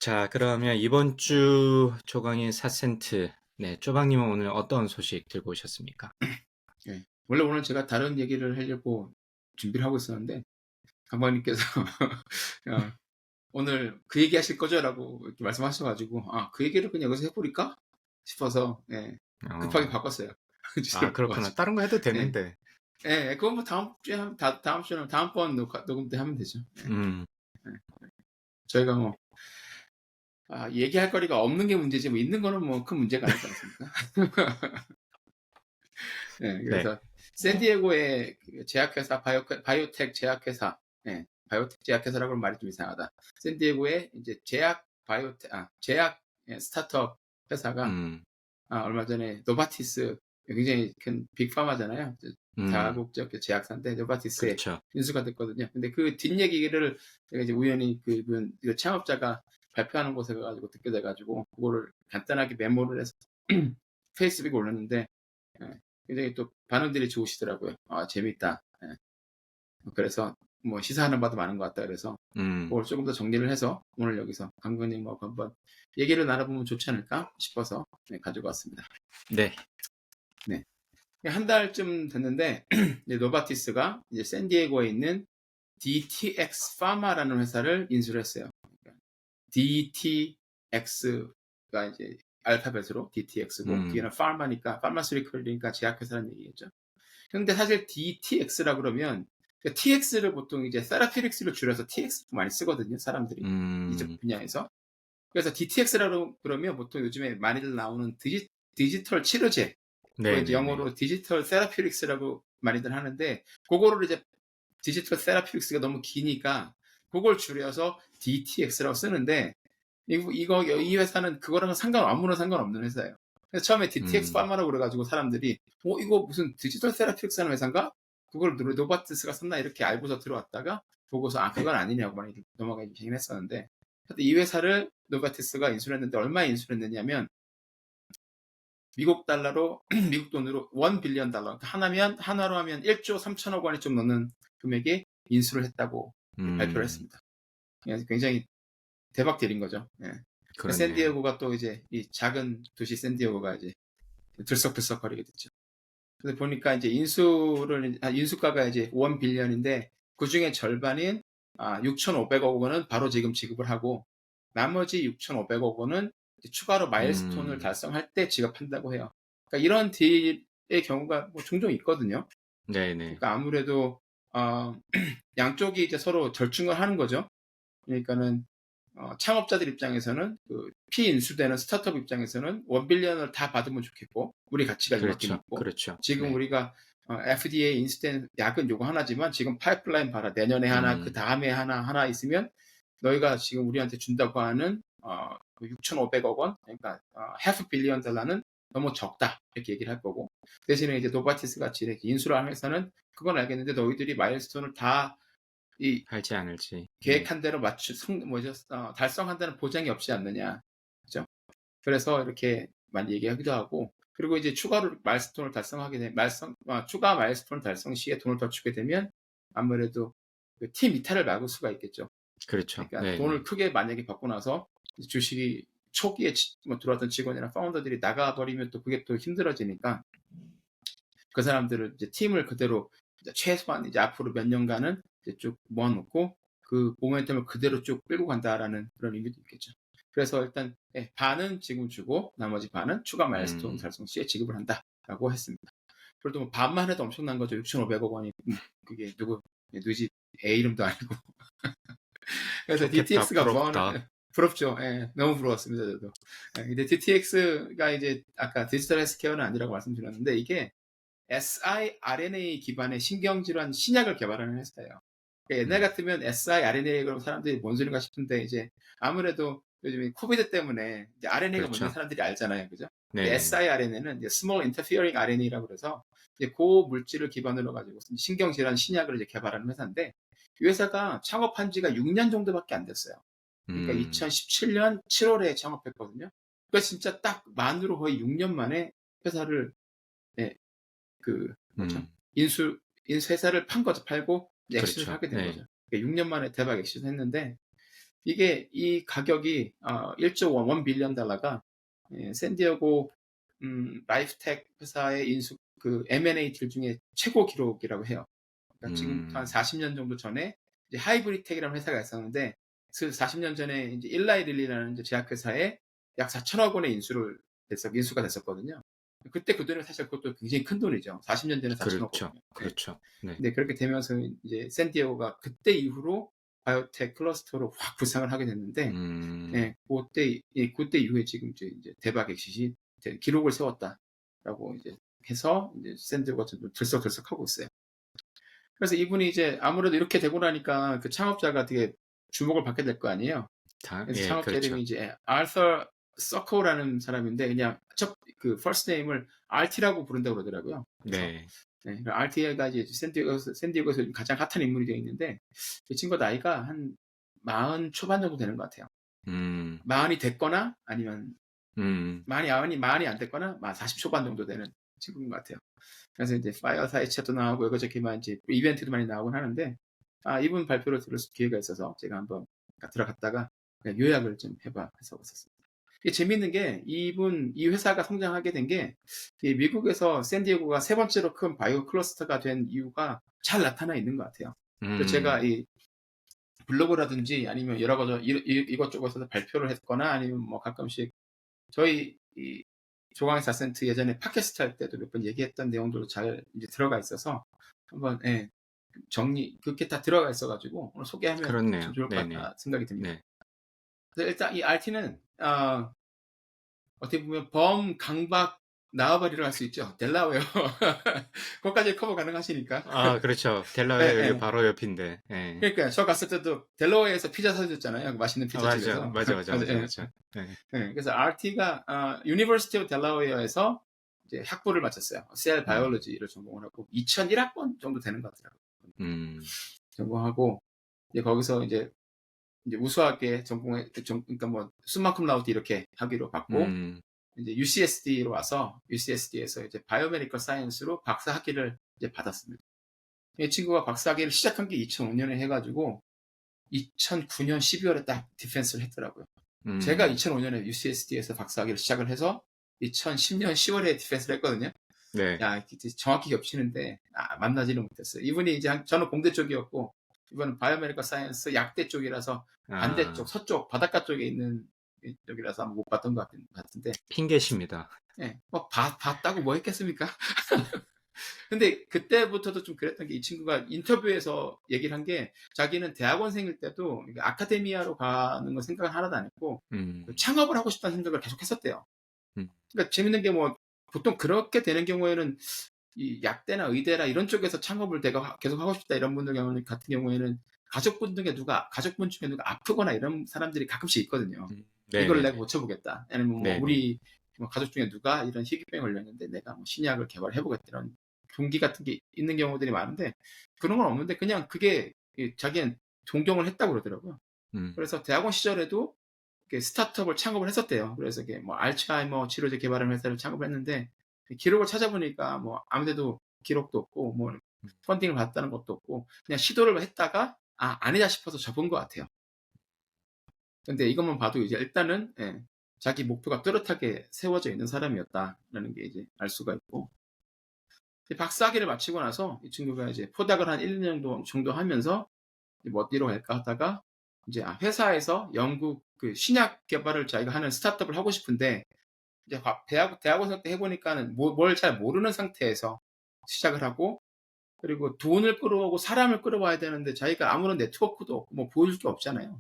자, 그러면 이번 주 조강인 4센트. 네, 쪼박님은 오늘 어떤 소식 들고 오셨습니까? 예. 원래 오늘 제가 다른 얘기를 하려고 준비를 하고 있었는데, 강박님께서 어, 오늘 그 얘기 하실 거죠? 라고 이렇게 말씀하셔가지고, 아, 그 얘기를 그냥 여기서 해버릴까? 싶어서, 예, 급하게 어, 바꿨어요. 아, 주제를 그렇구나. 바꿔가지고. 다른 거 해도 예, 되는데. 예, 그건 뭐 다음 주에, 다음 주는, 다음번 녹음 때 하면 되죠. 예, 음, 예. 저희가 뭐, 얘기할 거리가 없는 게 문제지, 뭐, 있는 거는 뭐 큰 문제가 아니지 않습니까? 예, 네. 그래서 샌디에고의 그 제약회사 바이오텍 제약회사, 예, 바이오텍 제약회사라고 하면 말이 좀 이상하다. 샌디에고의 이제 제약 스타트업 회사가 음, 얼마 전에 노바티스, 굉장히 큰 빅파마잖아요. 다국적 제약사인데 노바티스에 그렇죠. 인수가 됐거든요. 근데 그 뒷얘기를 제가 이제 우연히 그분 그 창업자가 발표하는 곳에 가가지고 듣게 돼가지고 그거를 간단하게 메모를 해서 페이스북에 올렸는데, 예, 굉장히 또 반응들이 좋으시더라고요. 아, 재밌다. 예. 그래서 뭐 시사하는 바도 많은 것 같다. 그래서 음, 그걸 조금 더 정리를 해서 오늘 여기서 강근님하고 한번 얘기를 나눠보면 좋지 않을까 싶어서, 네, 가지고 왔습니다. 네. 네. 한 달쯤 됐는데 이제 노바티스가 이제 샌디에고에 있는 DTX 파마라는 회사를 인수를 했어요. DTX가 이제 알파벳으로 DTX고 음, 뒤에는 파마니까 파마스리컬이니까 제약회사라는 얘기겠죠. 근데 사실 DTX라 그러면 TX를 보통 이제 세라피릭스를 줄여서 TX 많이 쓰거든요, 사람들이 이쪽 음, 분야에서. 그래서 DTX라고 그러면 보통 요즘에 많이들 나오는 디지털 치료제, 그 이제 네네네. 영어로 디지털 세라피릭스라고 많이들 하는데, 그거를 이제 디지털 세라피릭스가 너무 기니까 그걸 줄여서 DTX라고 쓰는데, 이 회사는 그거랑은 아무런 상관없는 회사예요. 그래서 처음에 DTX 음, 파마라고 그래가지고 사람들이, 이거 무슨 디지털 세라픽스 하는 회사인가? 그걸 노바티스가 썼나? 이렇게 알고서 들어왔다가, 보고서, 그건 아니냐고 많이 넘어가긴 했었는데, 하여튼 이 회사를 노바티스가 인수를 했는데, 얼마에 인수를 했느냐면, 미국 달러로, 미국 돈으로 1 빌리언 달러. 그러니까 하나로 하면 1조 3천억 원이 좀 넘는 금액에 인수를 했다고 발표를 음, 했습니다. 굉장히 대박 딜인 거죠. 예. 그렇네요. 샌디에고가 또 이제 이 작은 도시 샌디에고가 이제 들썩들썩거리게 됐죠. 근데 보니까 이제 인수가가 이제 1 빌리언인데 그 중에 절반인 6,500억 원은 바로 지금 지급을 하고 나머지 6,500억 원은 추가로 마일스톤을 음, 달성할 때 지급한다고 해요. 그러니까 이런 딜의 경우가 뭐 종종 있거든요. 네네. 그러니까 아무래도 어, 양쪽이 이제 서로 절충을 하는 거죠. 그러니까는 창업자들 입장에서는 그 피인수되는 스타트업 입장에서는 1 빌리언을 다 받으면 좋겠고 우리 가치가 이만큼 그렇죠. 있고 그렇죠. 지금 네. 우리가 FDA 인수된 약은 요거 하나지만 지금 파이프라인 봐라. 내년에 하나, 그 음, 다음에 하나 있으면 너희가 지금 우리한테 준다고 하는 6,500억 원, 그러니까 half billion 달러는 너무 적다. 이렇게 얘기를 할 거고. 대신에 이제 노바티스 같이 이렇게 인수를 하는 회사는 그건 알겠는데 너희들이 마일스톤을 다 이 할지 않을지. 네. 계획한 대로 달성한다는 보장이 없지 않느냐. 그죠? 그래서 이렇게 많이 얘기하기도 하고, 그리고 이제 추가로 마일스톤을 달성하게 되면, 추가 마일스톤 달성 시에 돈을 더 주게 되면, 아무래도 그팀 이탈을 막을 수가 있겠죠. 그렇죠. 그러니까 돈을 네네. 크게 만약에 받고 나서 주식이 초기에 들어왔던 직원이나 파운더들이 나가버리면 또 그게 또 힘들어지니까 그 사람들을 이제 팀을 그대로 이제 최소한 이제 앞으로 몇 년간은 이제 쭉 모아놓고 그 모멘텀을 그대로 쭉 끌고 간다라는 그런 의미도 있겠죠. 그래서 일단 반은 지금 주고 나머지 반은 추가 마일스톤 음, 달성 시에 지급을 한다라고 했습니다. 그래도 뭐 반만 해도 엄청난 거죠. 6,500억 원이 그게 누구 집 애 이름도 아니고. 그래서 좋겠다. DTX가 뭐 하는, 부럽다. 부럽죠. 예, 너무 부러웠습니다, 저도. 근데 DTX가 이제 아까 디지털 헬스케어는 아니라고 말씀드렸는데 이게 siRNA 기반의 신경질환 신약을 개발하는 회사예요. 그러니까 옛날 음, 같으면 siRNA 그러면 사람들이 뭔 소린가 싶은데 이제 아무래도 요즘에 코비드 때문에 이제 RNA가 뭔지 그렇죠. 사람들이 알잖아요, 그죠? 근데 네네. siRNA는 이제 Small Interfering RNA라고 그래서 이제 그 물질을 기반으로 가지고 신경질환 신약을 이제 개발하는 회사인데 이 회사가 창업한 지가 6년 정도밖에 안 됐어요. 그러니까 음, 2017년 7월에 창업했거든요. 그러니까 진짜 딱 만으로 거의 6년 만에 회사를, 예, 그 뭐죠? 음, 인수 회사를 판 거죠. 팔고 엑시트를 그렇죠. 하게 된 네. 거죠. 그러니까 6년 만에 대박 엑시트 했는데 이게 이 가격이 1조 원, 1 빌리언 달러가 샌디에고 라이프텍 회사의 인수 그 M&A 딜 중에 최고 기록이라고 해요. 그러니까 지금부터 한 음, 40년 정도 전에 이제 하이브리텍이라는 회사가 있었는데 그 40년 전에 이제 일라이 릴리라는 이제 제약회사에 약 4천억 원의 인수가 됐었거든요. 그때 그 돈이 사실 그것도 굉장히 큰 돈이죠. 40년 전에 4천억 그렇죠. 원이면. 네. 그렇죠. 네. 근데 그렇게 되면서 이제 샌디에고가 그때 이후로 바이오텍 클러스터로 확 부상을 하게 됐는데, 음, 예, 그때 이후에 지금 이제 대박 엑시시 기록을 세웠다라고 이제 해서 이제 샌디에고가 좀 들썩들썩하고 있어요. 그래서 이분이 이제 아무래도 이렇게 되고 나니까 그 창업자가 되게 주목을 받게 될 거 아니에요. 그래서 예, 창업자 그렇죠. 이름이 이제 아서 서코라는 사람인데 그냥 그 퍼스트 네임을 RT라고 부른다고 그러더라고요. 그래서 네. RT가 이제 샌디에고에서 가장 핫한 인물이 되어 있는데 이 친구 나이가 한 40 초반 정도 되는 것 같아요. 음, 40이 됐거나 아니면 음, 많이 안 됐거나 40 초반 정도 되는 친구인 것 같아요. 그래서 이제 파이어사이드 챗도 나오고 이것저것 만 이제 이벤트도 많이 나오곤 하는데 이분 발표를 들을 기회가 있어서 제가 한번 들어갔다가 그냥 요약을 좀 해봐 해서 왔었습니다. 이게 재밌는 게 이 회사가 성장하게 된 게 미국에서 샌디에고가 세 번째로 큰 바이오 클러스터가 된 이유가 잘 나타나 있는 것 같아요. 그래서 제가 음, 이 블로그라든지 아니면 여러 가지 이것저것에서 발표를 했거나 아니면 뭐 가끔씩 저희 이 조광의 4센트 예전에 팟캐스트 할 때도 몇 번 얘기했던 내용들도 잘 이제 들어가 있어서 한번 그렇게 다 들어가 있어가지고 오늘 소개하면 좀 그렇네요. 좋을 것 네네. 같다 생각이 듭니다. 네. 그래서 일단 이 RT는 어떻게 보면 범강박 나와버리를 할 수 있죠. 델라웨어 거기까지 커버 가능하시니까. 아, 그렇죠. 예, 델라웨어 여기 예. 바로 옆인데. 예. 그러니까 저 갔을 때도 델라웨어에서 피자 사줬잖아요. 맛있는 아, 맞아, 피자집에서. 맞아, 맞아, 맞아, 맞아, 예. 맞아. 네. 그래서 RT가 유니버시티 오브 델라웨어에서 이제 학부를 마쳤어요. 셀 음, 바이올로지를 전공을 하고 2001학번 정도 되는 것 같더라고요. 음, 전공하고 이제 거기서 이제 우수하게 그러니까 뭐 숨만큼 라우드 이렇게 하기로 받고 음, 이제 UCSD로 와서 UCSD에서 이제 바이오메디컬 사이언스로 박사 학위를 이제 받았습니다. 이 친구가 박사 학위를 시작한 게 2005년에 해가지고 2009년 12월에 딱 디펜스를 했더라고요. 제가 음, 2005년에 UCSD에서 박사학위를 시작을 해서 2010년 10월에 디펜스를 했거든요. 네. 야, 정확히 겹치는데 만나지는 못했어요. 이분이 이제 저는 공대 쪽이었고 이분은 바이오메디컬 사이언스 약대 쪽이라서 반대쪽 아, 서쪽 바닷가 쪽에 있는 쪽이라서 아마 못 봤던 것 같은데 핑계십니다. 뭐 봤다고 뭐 했겠습니까? 근데 그때부터도 좀 그랬던 게 이 친구가 인터뷰에서 얘기를 한 게 자기는 대학원생일 때도 아카데미아로 가는 건 생각을 하나도 안 했고 음, 창업을 하고 싶다는 생각을 계속 했었대요. 음, 그러니까 재밌는 게 뭐 보통 그렇게 되는 경우에는 이 약대나 의대나 이런 쪽에서 창업을 내가 계속 하고 싶다 이런 분들 같은 경우에는 가족분 중에 누가 아프거나 이런 사람들이 가끔씩 있거든요. 이걸 내가 네네네. 고쳐보겠다. 아니면 뭐 네네. 우리 뭐 가족 중에 누가 이런 희귀병에 걸렸는데 내가 뭐 신약을 개발해보겠다 이런 동기 같은 게 있는 경우들이 많은데 그런 건 없는데 그냥 그게 자기는 존경을 했다고 그러더라고요. 음, 그래서 대학원 시절에도 스타트업을 창업을 했었대요. 그래서 이게 뭐 알츠하이머 치료제 개발하는 회사를 창업을 했는데 기록을 찾아보니까 뭐 아무데도 기록도 없고 뭐 펀딩을 받았다는 것도 없고 그냥 시도를 했다가 아니다 싶어서 접은 것 같아요. 근데 이것만 봐도 이제 일단은 자기 목표가 뚜렷하게 세워져 있는 사람이었다라는 게 이제 알 수가 있고 박사학위를 마치고 나서 이 친구가 이제 포닥을 한 1, 2년 정도 하면서 뭐 어디로 갈까 하다가 이제 회사에서 영국 그 신약 개발을 자기가 하는 스타트업을 하고 싶은데 이제 대학원생 때 해보니까는 뭘 잘 모르는 상태에서 시작을 하고 그리고 돈을 끌어오고 사람을 끌어와야 되는데 자기가 아무런 네트워크도 없고 뭐 보여줄 게 없잖아요.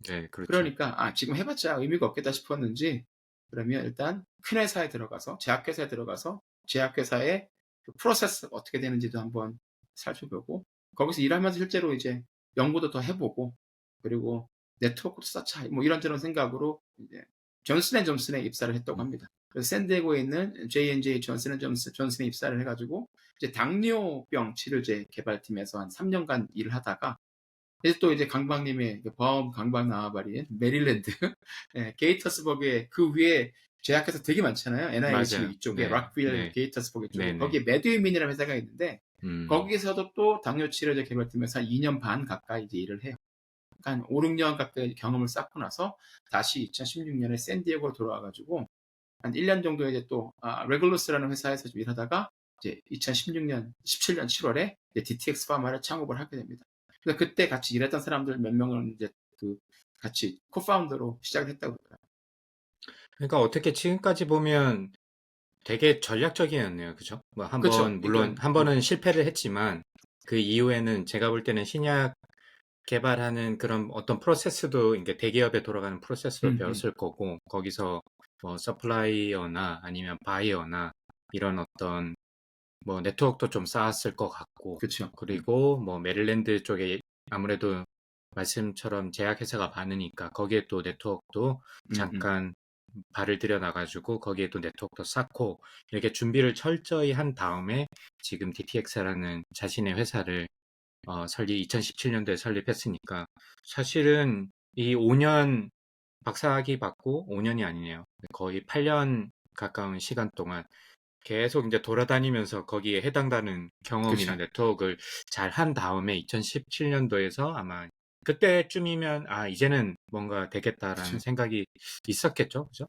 네, 그렇죠. 그러니까 지금 해봤자 의미가 없겠다 싶었는지 그러면 일단 큰 회사에 들어가서 제약회사에 들어가서 제약회사의 그 프로세스 어떻게 되는지도 한번 살펴보고 거기서 일하면서 실제로 이제 연구도 더 해보고 그리고 네트워크도 쌓자 뭐 이런저런 생각으로 이제 존슨앤존슨에 입사를 했다고 음, 합니다. 그래서 샌디에고에 있는 J&J 존슨에 입사를 해가지고 이제 당뇨병 치료제 개발팀에서 한 3년간 일을 하다가 이제 또 이제 강박님의 범 강박 나와버린 메릴랜드 게이터스버그의 그 위에 제약회사 되게 많잖아요. NIH 맞아요. 위쪽에 네, 락빌 네, 게이터스버그 쪽에 네네. 거기에 메드윈이라는 회사가 있는데 음, 거기서도 또 당뇨 치료제 개발팀에서 한 2년 반 가까이 이제 일을 해요. 한 5-6년 가까이 경험을 쌓고 나서 다시 2016년에 샌디에고로 돌아와 가지고 한 1년 정도 이제 또 레귤러스라는 회사에서 좀 일하다가 이제 2016년 17년 7월에 이제 DTX 파마를 창업을 하게 됩니다. 그래서 그때 같이 일했던 사람들 몇 명은 이제 그 같이 코파운더로 시작을 했다고 그러더라고요. 그러니까 어떻게 지금까지 보면 되게 전략적이었네요. 그죠? 뭐 그쵸. 한번 물론 그러니까 한 번은 실패를 했지만 그 이후에는 제가 볼 때는 신약 개발하는 그런 어떤 프로세스도 이게 대기업에 돌아가는 프로세스도 배웠을 거고 거기서 뭐 서플라이어나 아니면 바이어나 이런 어떤 뭐 네트워크도 좀 쌓았을 것 같고 그쵸. 그리고 뭐 메릴랜드 쪽에 아무래도 말씀처럼 제약회사가 많으니까 거기에 또 네트워크도 음. 잠깐 발을 들여놔가지고 거기에 또 네트워크도 쌓고 이렇게 준비를 철저히 한 다음에 지금 DTX라는 자신의 회사를 2017년도에 설립했으니까 사실은 이 5년 박사학위 받고 5년이 아니네요. 거의 8년 가까운 시간 동안 계속 이제 돌아다니면서 거기에 해당되는 경험이나 그쵸. 네트워크를 잘 한 다음에 2017년도에서 아마 그때쯤이면 이제는 뭔가 되겠다라는 그쵸. 생각이 있었겠죠, 그죠?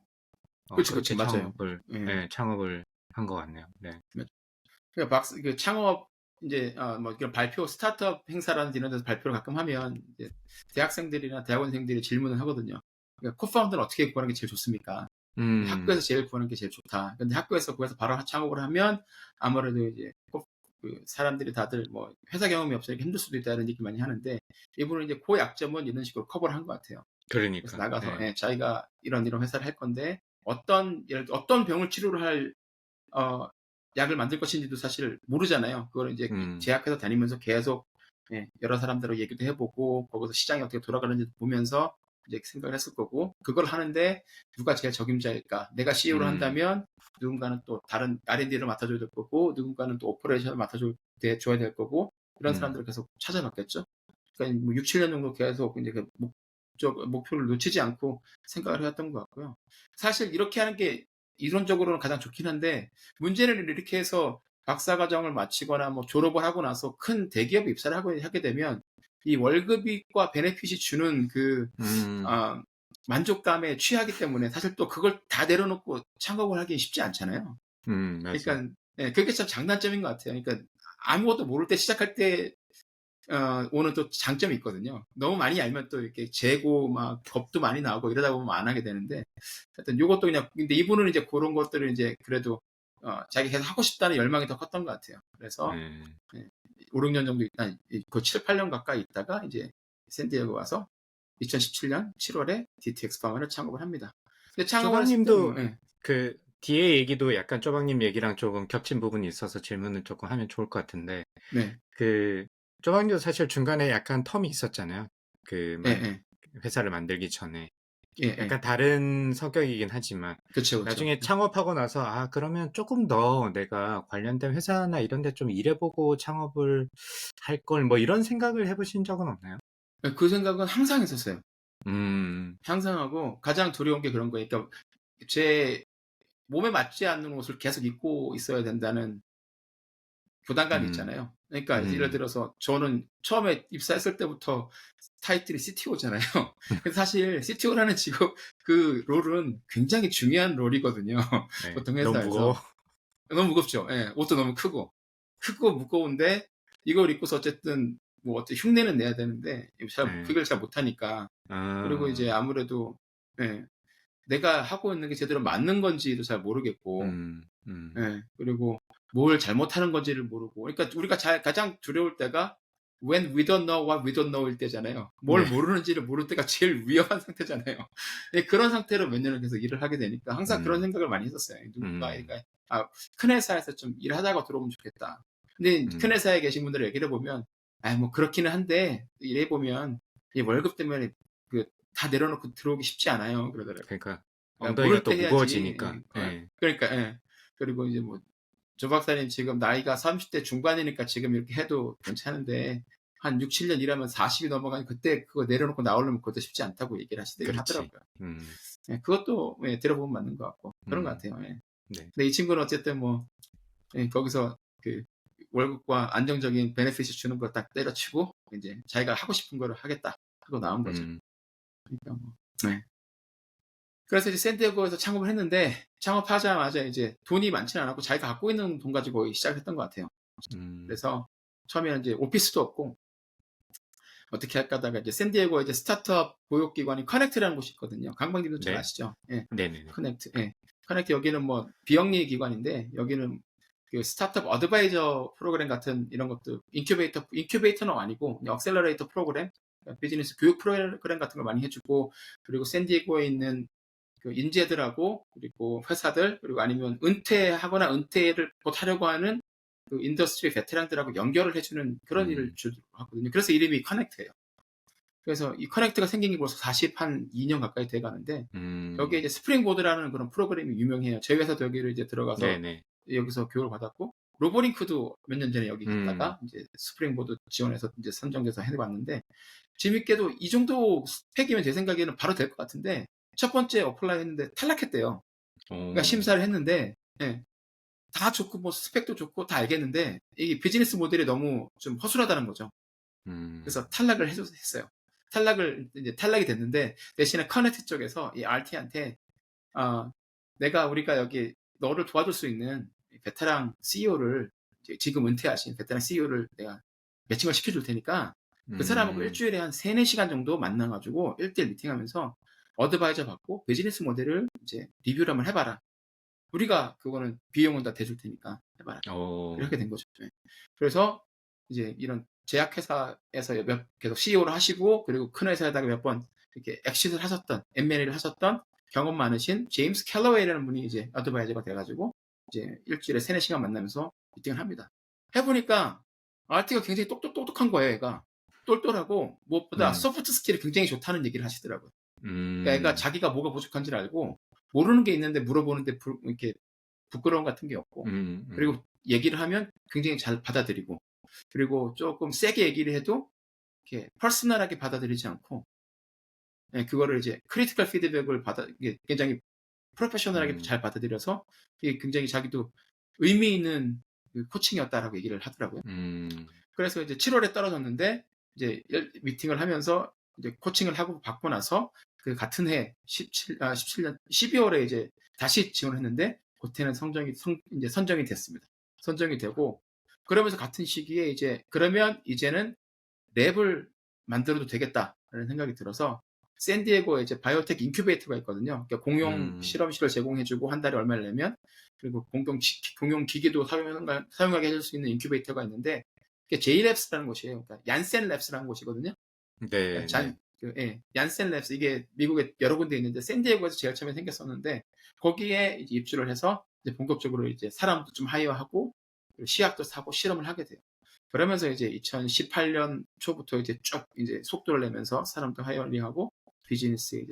그쵸. 그렇게 맞아요. 창업을, 예. 네, 창업을 한 것 같네요. 네. 그러니까 그 창업 이제 뭐 이런 발표 스타트업 행사라는 이런 데서 발표를 가끔 하면 이제 대학생들이나 대학원생들이 질문을 하거든요. 그러니까 "코파운더는 어떻게 구하는 게 제일 좋습니까?" 음, "학교에서 제일 구하는 게 제일 좋다." 근데 학교에서 구해서 바로 창업을 하면 아무래도 이제 그 사람들이 다들 뭐 "회사 경험이 없으니까 힘들 수도 있다." 이런 얘기 많이 하는데 이분은 이제 그 약점은 이런 식으로 커버를 한 것 같아요. 그래서 그러니까, 나가서 네. 자기가 이런 회사를 할 건데 예를 들어 어떤 병을 치료를 할 어 약을 만들 것인지도 사실 모르잖아요. 그거를 이제 음, 제약회사 다니면서 계속 여러 사람들하고 얘기도 해 보고 거기서 시장이 어떻게 돌아가는지 보면서 이제 생각을 했을 거고 그걸 하는데 누가 제일 적임자일까? 내가 CEO를 음, 한다면 누군가는 또 다른 R&D를 맡아줘야 될 거고 누군가는 또 오퍼레이션을 줘야 될 거고 이런 음, 사람들을 계속 찾아봤겠죠. 그러니까 뭐 6-7년 정도 계속 이제 그 목표를 놓치지 않고 생각을 해왔던 것 같고요. 사실 이렇게 하는 게 이론적으로는 가장 좋긴 한데 문제는 이렇게 해서 박사과정을 마치거나 뭐 졸업을 하고 나서 큰 대기업에 입사를 하게 되면 이 월급과 베네핏이 주는 그 음, 아 만족감에 취하기 때문에 사실 또 그걸 다 내려놓고 창업을 하기 쉽지 않잖아요. 맞아요. 그러니까 그게 참 장단점인 것 같아요. 그러니까 아무것도 모를 때 시작할 때 오는 또 장점이 있거든요. 너무 많이 알면 또 이렇게 재고 막 겁도 많이 나오고 이러다 보면 안 하게 되는데 하여튼 요것도 그냥 근데 이분은 이제 그런 것들을 이제 그래도 자기가 계속 하고 싶다는 열망이 더 컸던 것 같아요. 그래서 네. 예 5-6년 정도 그 7-8년 가까이 있다가 이제 샌디에고 와서 2017년 7월에 DTX 파마를 창업을 합니다. 근데 창업을 했을 때 뭐 쪼박님도 그 뒤에 얘기도 약간 쪼박님 얘기랑 조금 겹친 부분이 있어서 질문을 조금 하면 좋을 것 같은데 네. 그 쪼박님도 사실 중간에 약간 텀이 있었잖아요. 예예. 회사를 만들기 전에 예예. 약간 다른 성격이긴 하지만 그쵸. 나중에 창업하고 나서 그러면 조금 더 내가 관련된 회사나 이런 데 좀 일해보고 창업을 할 걸 뭐 이런 생각을 해보신 적은 없나요? 예 그 생각은 항상 했었어요. 음, 항상 하고 가장 두려운 게 그런 거예요. 그러니까 제 몸에 맞지 않는 옷을 계속 입고 있어야 된다는 부담감이 음, 있잖아요. 그러니까 예를 음, 들어서 저는 처음에 입사했을 때부터 타이틀이 CTO잖아요. 근데 사실 CTO라는 직업 그 롤은 굉장히 중요한 롤이거든요. 네, 보통 너무 무거워. 회사에서. 너무 무겁죠. 예. 옷도 너무 크고 무거운데 이걸 입고서 어쨌든 뭐 어떻게 흉내는 내야 되는데 네, 그걸 잘 못하니까. 그리고 이제 아, 아무래도 예. 내가 하고 있는 게 제대로 맞는 건지도 잘 모르겠고 음, 음, 예. 그리고 뭘 잘못하는 건지를 모르고 그러니까 우리가 가장 두려울 때가 when we don't know what we don't know일 때잖아요. 뭘 네, 모르는지를 모를 때가 제일 위험한 상태잖아요. 예 그런 상태로 몇 년을 계속 일을 하게 되니까 항상 그런 음, 생각을 많이 했었어요. 누군가 음, 그러니까 '큰 회사에서 좀 일하다가 들어오면 좋겠다.' 근데 큰 음. 회사에 계신 분들 얘기를 해 보면 뭐 그렇기는 한데 일해 보면 이 월급 때문에 그 다 내려놓고 들어오기 쉽지 않아요." 그러더라고요. 그러니까 그러니까 엉덩이가 모를 또 때 해야지. 무거워지니까, 예, 그러니까 그리고 이제 뭐 "조 박사님 지금 나이가 30대 중반이니까 지금 이렇게 해도 괜찮은데 한 6-7년 일하면 40이 넘어가면 그때 그거 내려놓고 나오려면 그것도 쉽지 않다."고 얘기를 하시더긴 그렇지. 하더라고요. 음, 그것도 들어보면 맞는 것 같고 그런 것 음, 같아요. 예. 네, 근데 이 친구는 어쨌든 뭐 거기서 그 월급과 안정적인 베네핏을 주는 걸 딱 때려치고 이제 자기가 하고 싶은 거를 하겠다. 하고 나온 거죠. 음. 그러니까 뭐. 네. 그래서 이제 샌디에고에서 창업을 했는데 창업하자마자 이제 돈이 많지는 않았고 자기가 갖고 있는 돈 가지고 시작했던 것 같아요. 음. 그래서 처음에는 이제 오피스도 없고 어떻게 할까 하다가 이제 샌디에고에 이제 스타트업 교육기관인 커넥트라는 곳이 있거든요. 강박님도 잘 네. 아시죠? 예. 네네네. 커넥트. 예. 커넥트 여기는 뭐 비영리 기관인데 여기는 그 스타트업 어드바이저 프로그램 같은 이런 것도 인큐베이터는 아니고 억셀러레이터 프로그램, 비즈니스 교육 프로그램 같은 걸 많이 해주고 그리고 샌디에고에 있는 그 인재들하고 그리고 회사들 그리고 아니면 은퇴하거나 은퇴를 곧 하려고 하는 그 인더스트리 베테랑들하고 연결을 해주는 그런 일을 주로 하거든요. 그래서 이름이 커넥트예요. 그래서 이 커넥트가 생긴 게 벌써 42년 가까이 돼 가는데 여기에 이제 스프링보드라는 그런 프로그램이 유명해요. 저희 회사도 여기를 이제 들어가서 네네. 여기서 교육을 받았고 로보링크도 몇 년 전에 여기 음. 갔다가 이제 스프링보드 지원해서 이제 선정돼서 해봤는데 재밌게도 이 정도 스펙이면 제 생각에는 바로 될 것 같은데 첫 번째 어플라이 했는데 탈락했대요. 그러니까 어. 심사를 했는데 예, 다 좋고 뭐 스펙도 좋고 다 알겠는데 이 비즈니스 모델이 너무 좀 허술하다는 거죠. 음. 그래서 탈락을 했어요. 탈락이 됐는데 대신에 커넥트 쪽에서 이 RT한테 우리가 여기 너를 도와줄 수 있는 베테랑 CEO를 지금 은퇴하신 베테랑 CEO를 내가 매칭을 시켜줄 테니까 그 사람하고 음. 일주일에 한 3-4시간 정도 만나가지고 1대1 미팅하면서 어드바이저 받고 비즈니스 모델을 이제 리뷰를 한번 해봐라. 우리가 그거는 비용은 다 대줄 테니까 해봐라. 어. 이렇게 된 거죠. 네. 그래서 이제 이런 제약회사에서 계속 CEO를 하시고 그리고 큰 회사에다가 몇 번 이렇게 엑시트를 하셨던 M&A를 하셨던 경험 많으신 제임스 캘러웨이라는 분이 이제 어드바이저가 돼가지고 이제 일주일에 3-4시간 만나면서 미팅을 합니다. 해보니까 RT가 굉장히 똑똑한 거예요. 얘가 똘똘하고 무엇보다 음. 소프트 스킬이 굉장히 좋다는 얘기를 하시더라고요. 그러니까 얘가 음. 자기가 뭐가 부족한지를 알고 모르는 게 있는데 물어보는데 이렇게 부끄러움 같은 게 없고 음. 그리고 얘기를 하면 굉장히 잘 받아들이고 그리고 조금 세게 얘기를 해도 이렇게 퍼스널하게 받아들이지 않고 예, 그거를 이제 크리티컬 피드백을 이게 굉장히 프로페셔널하게 음. 잘 받아들여서 이게 굉장히 자기도 의미 있는 그 코칭이었다라고 얘기를 하더라고요. 음. 그래서 이제 7월에 떨어졌는데 이제 미팅을 하면서 이제 코칭을 하고 받고 나서 그 같은 해 17년 12월에 이제 다시 지원했는데 그때는 이제 선정이 됐습니다. 선정이 되고 그러면서 같은 시기에 이제 그러면 이제는 랩을 만들어도 되겠다라는 생각이 들어서 샌디에고에 이제 바이오텍 인큐베이터가 있거든요. 그러니까 공용 음. 실험실을 제공해주고 한 달에 얼마를 내면 그리고 공용 기기도 사용하게 해줄 수 있는 인큐베이터가 있는데 그게 제이랩스라는 곳이에요. 그러니까 얀센 랩스라는 곳이거든요. 그러니까 네네. 얀센 랩스 이게 미국에 여러 군데 있는데 샌디에고에서 제일 처음에 생겼었는데 거기에 이제 입주를 해서 이제 본격적으로 이제 사람도 좀 하이어하고 시약도 사고 실험을 하게 돼요. 그러면서 이제 2018년 초부터 이제 쭉 이제 속도를 내면서 사람도 하이어링하고 비즈니스를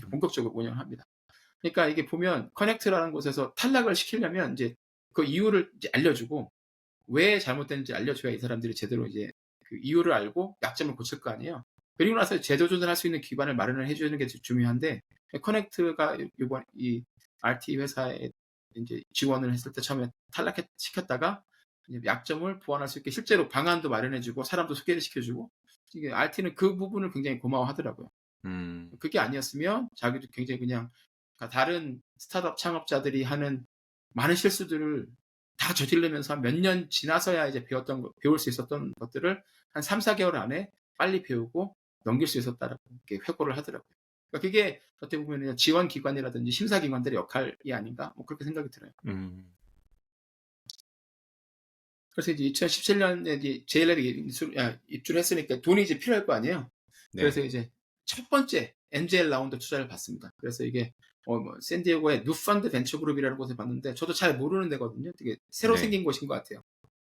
본격적으로 운영을 합니다. 그러니까 이게 보면 커넥트라는 곳에서 탈락을 시키려면 이제 그 이유를 이제 알려주고 왜 잘못됐는지 알려줘야 이 사람들이 제대로 이제 그 이유를 알고 약점을 고칠 거 아니에요. 그리고 나서 제도 조절할 수 있는 기반을 마련을 해주는 게 중요한데 커넥트가 이번 이 RT 회사에 이제 지원을 했을 때 처음에 시켰다가 약점을 보완할 수 있게 실제로 방안도 마련해주고 사람도 소개를 시켜주고 이게 RT는 그 부분을 굉장히 고마워하더라고요. 음. 그게 아니었으면 자기도 굉장히 그냥 다른 스타트업 창업자들이 하는 많은 실수들을 다 저지르면서 한 몇 년 지나서야 이제 배울 수 있었던 것들을 한 3-4개월 안에 빨리 배우고 넘길 수 있었다라고 이렇게 회고를 하더라고요. 그러니까 그게 어떻게 보면 지원기관이라든지 심사기관들의 역할이 아닌가 뭐 그렇게 생각이 들어요. 음. 그래서 이제 2017년에 이제 JLab에 입주를 했으니까 돈이 이제 필요할 거 아니에요. 그래서 네. 이제 첫 번째 엔젤 라운드 투자를 받습니다. 그래서 이게 샌디에고의 뉴펀드 벤처그룹이라는 곳에 봤는데 저도 잘 모르는 데거든요. 되게 새로 네. 생긴 곳인 것 같아요.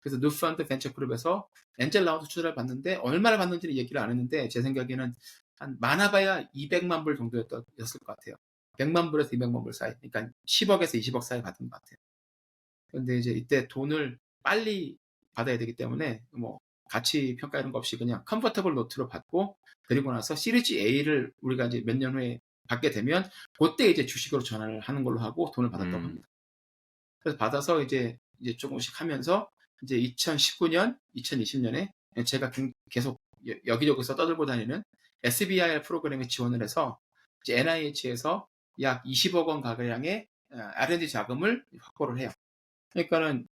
그래서 뉴펀드 벤처그룹에서 엔젤 라운드 투자를 받는데 얼마를 받는지는 얘기를 안 했는데 제 생각에는 한 많아봐야 200만 불 정도였을 것 같아요. 100만 불에서 200만 불 사이. 그러니까 10억에서 20억 사이 받은 것 같아요. 그런데 이제 이때 돈을 빨리 받아야 되기 때문에 뭐 가치 평가 이런 거 없이 그냥 컨버터블 노트로 받고 그리고 나서 시리즈 A를 우리가 이제 몇 년 후에 받게 되면 그때 이제 주식으로 전환을 하는 걸로 하고 돈을 받았다고 합니다. 그래서 받아서 이제 조금씩 하면서 이제 2019년, 2020년에 제가 계속 여기저기서 떠들고 다니는 SBIR 프로그램에 지원을 해서 이제 NIH에서 약 20억 원 가량의 R&D 자금을 확보를 해요. 그러니까는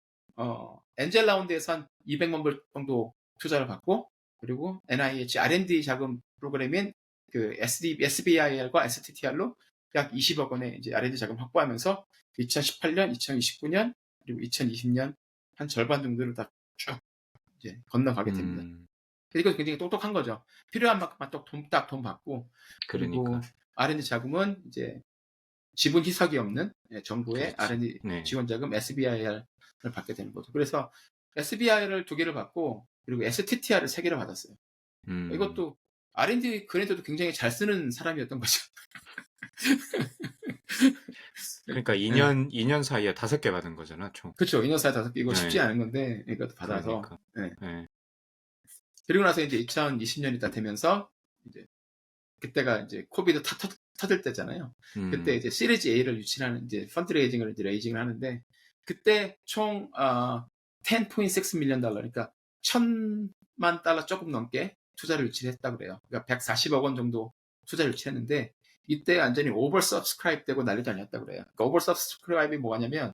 엔젤 라운드에서 한 200만 불 정도 투자를 받고, 그리고 NIH R&D 자금 프로그램인 그 SBIR과 STTR로 약 20억 원의 이제 R&D 자금 확보하면서 2018년, 2029년 그리고 2020년 한 절반 정도를 다 쭉 이제 건너가게 됩니다. 이거 굉장히 똑똑한 거죠. 필요한 만큼만 딱 돈 받고, 그리고 그러니까. R&D 자금은 이제 지분 희석이 없는 정부의 그렇지. R&D 네. 지원 자금 SBIR을 받게 되는 거죠. 그래서 SBIR을 2개를 받고, 그리고 STTR을 3개를 받았어요. 이것도 R&D 그랜드도 굉장히 잘 쓰는 사람이었던 거죠. 그러니까 네. 2년 사이에 5개 받은 거잖아, 총. 그렇죠. 인허사에 5개, 이거 쉽지 네. 않은 건데 이것도 받아서. 그러니까. 네. 네. 그리고 나서 이제 2020년이 다 되면서 이제 그때가 이제 코비드 터질 때잖아요. 그때 이제 시리즈 A를 유치하는 이제 펀드레이징을 이제 레이징을 하는데, 그때 총 10.6 밀리언 달러, 그러니까 1,000만 달러 조금 넘게 투자를 유치를 했다 그래요. 그러니까 140억 원 정도 투자를 유치했는데, 이때 완전히 오버 서브스크라이브 되고 난리도 아니었다 그래요. 그러니까 오버 서브스크라이브이 뭐냐면,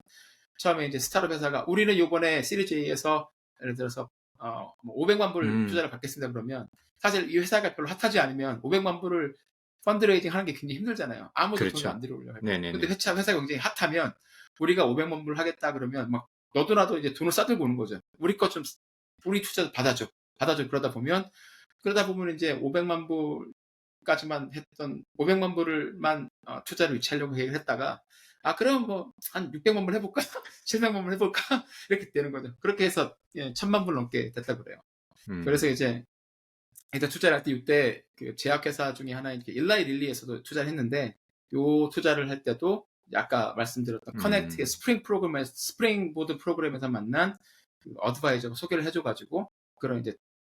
처음에 이제 스타트업 회사가 우리는 이번에 시리즈 A에서 예를 들어서 500만 불 투자를 받겠습니다 그러면, 사실 이 회사가 별로 핫하지 않으면 500만 불을 펀드레이징 하는 게 굉장히 힘들잖아요. 아무도 돈을 그렇죠. 안 들어오려고 할 거예요. 네네네. 근데 회사가 굉장히 핫하면, 우리가 500만 불 하겠다 그러면 막 너도 나도 이제 돈을 싸들고 오는 거죠. 우리 것 좀, 우리 투자 받아줘. 그러다 보면 이제 500만 불까지만 했던 500만 불을만 투자를 유치하려고 계획을 했다가, 그럼 뭐 한 600만 불 해볼까? 700만 불 해볼까? 이렇게 되는 거죠. 그렇게 해서 1,000만 불 넘게 됐다 그래요. 그래서 이제 일단 투자를 할 때, 이때 그 제약회사 중에 하나인 일라이 릴리에서도 투자를 했는데, 요 투자를 할 때도 아까 말씀드렸던 커넥트의 스프링 보드 프로그램에서 만난 그 어드바이저가 소개를 해줘가지고, 그런 이제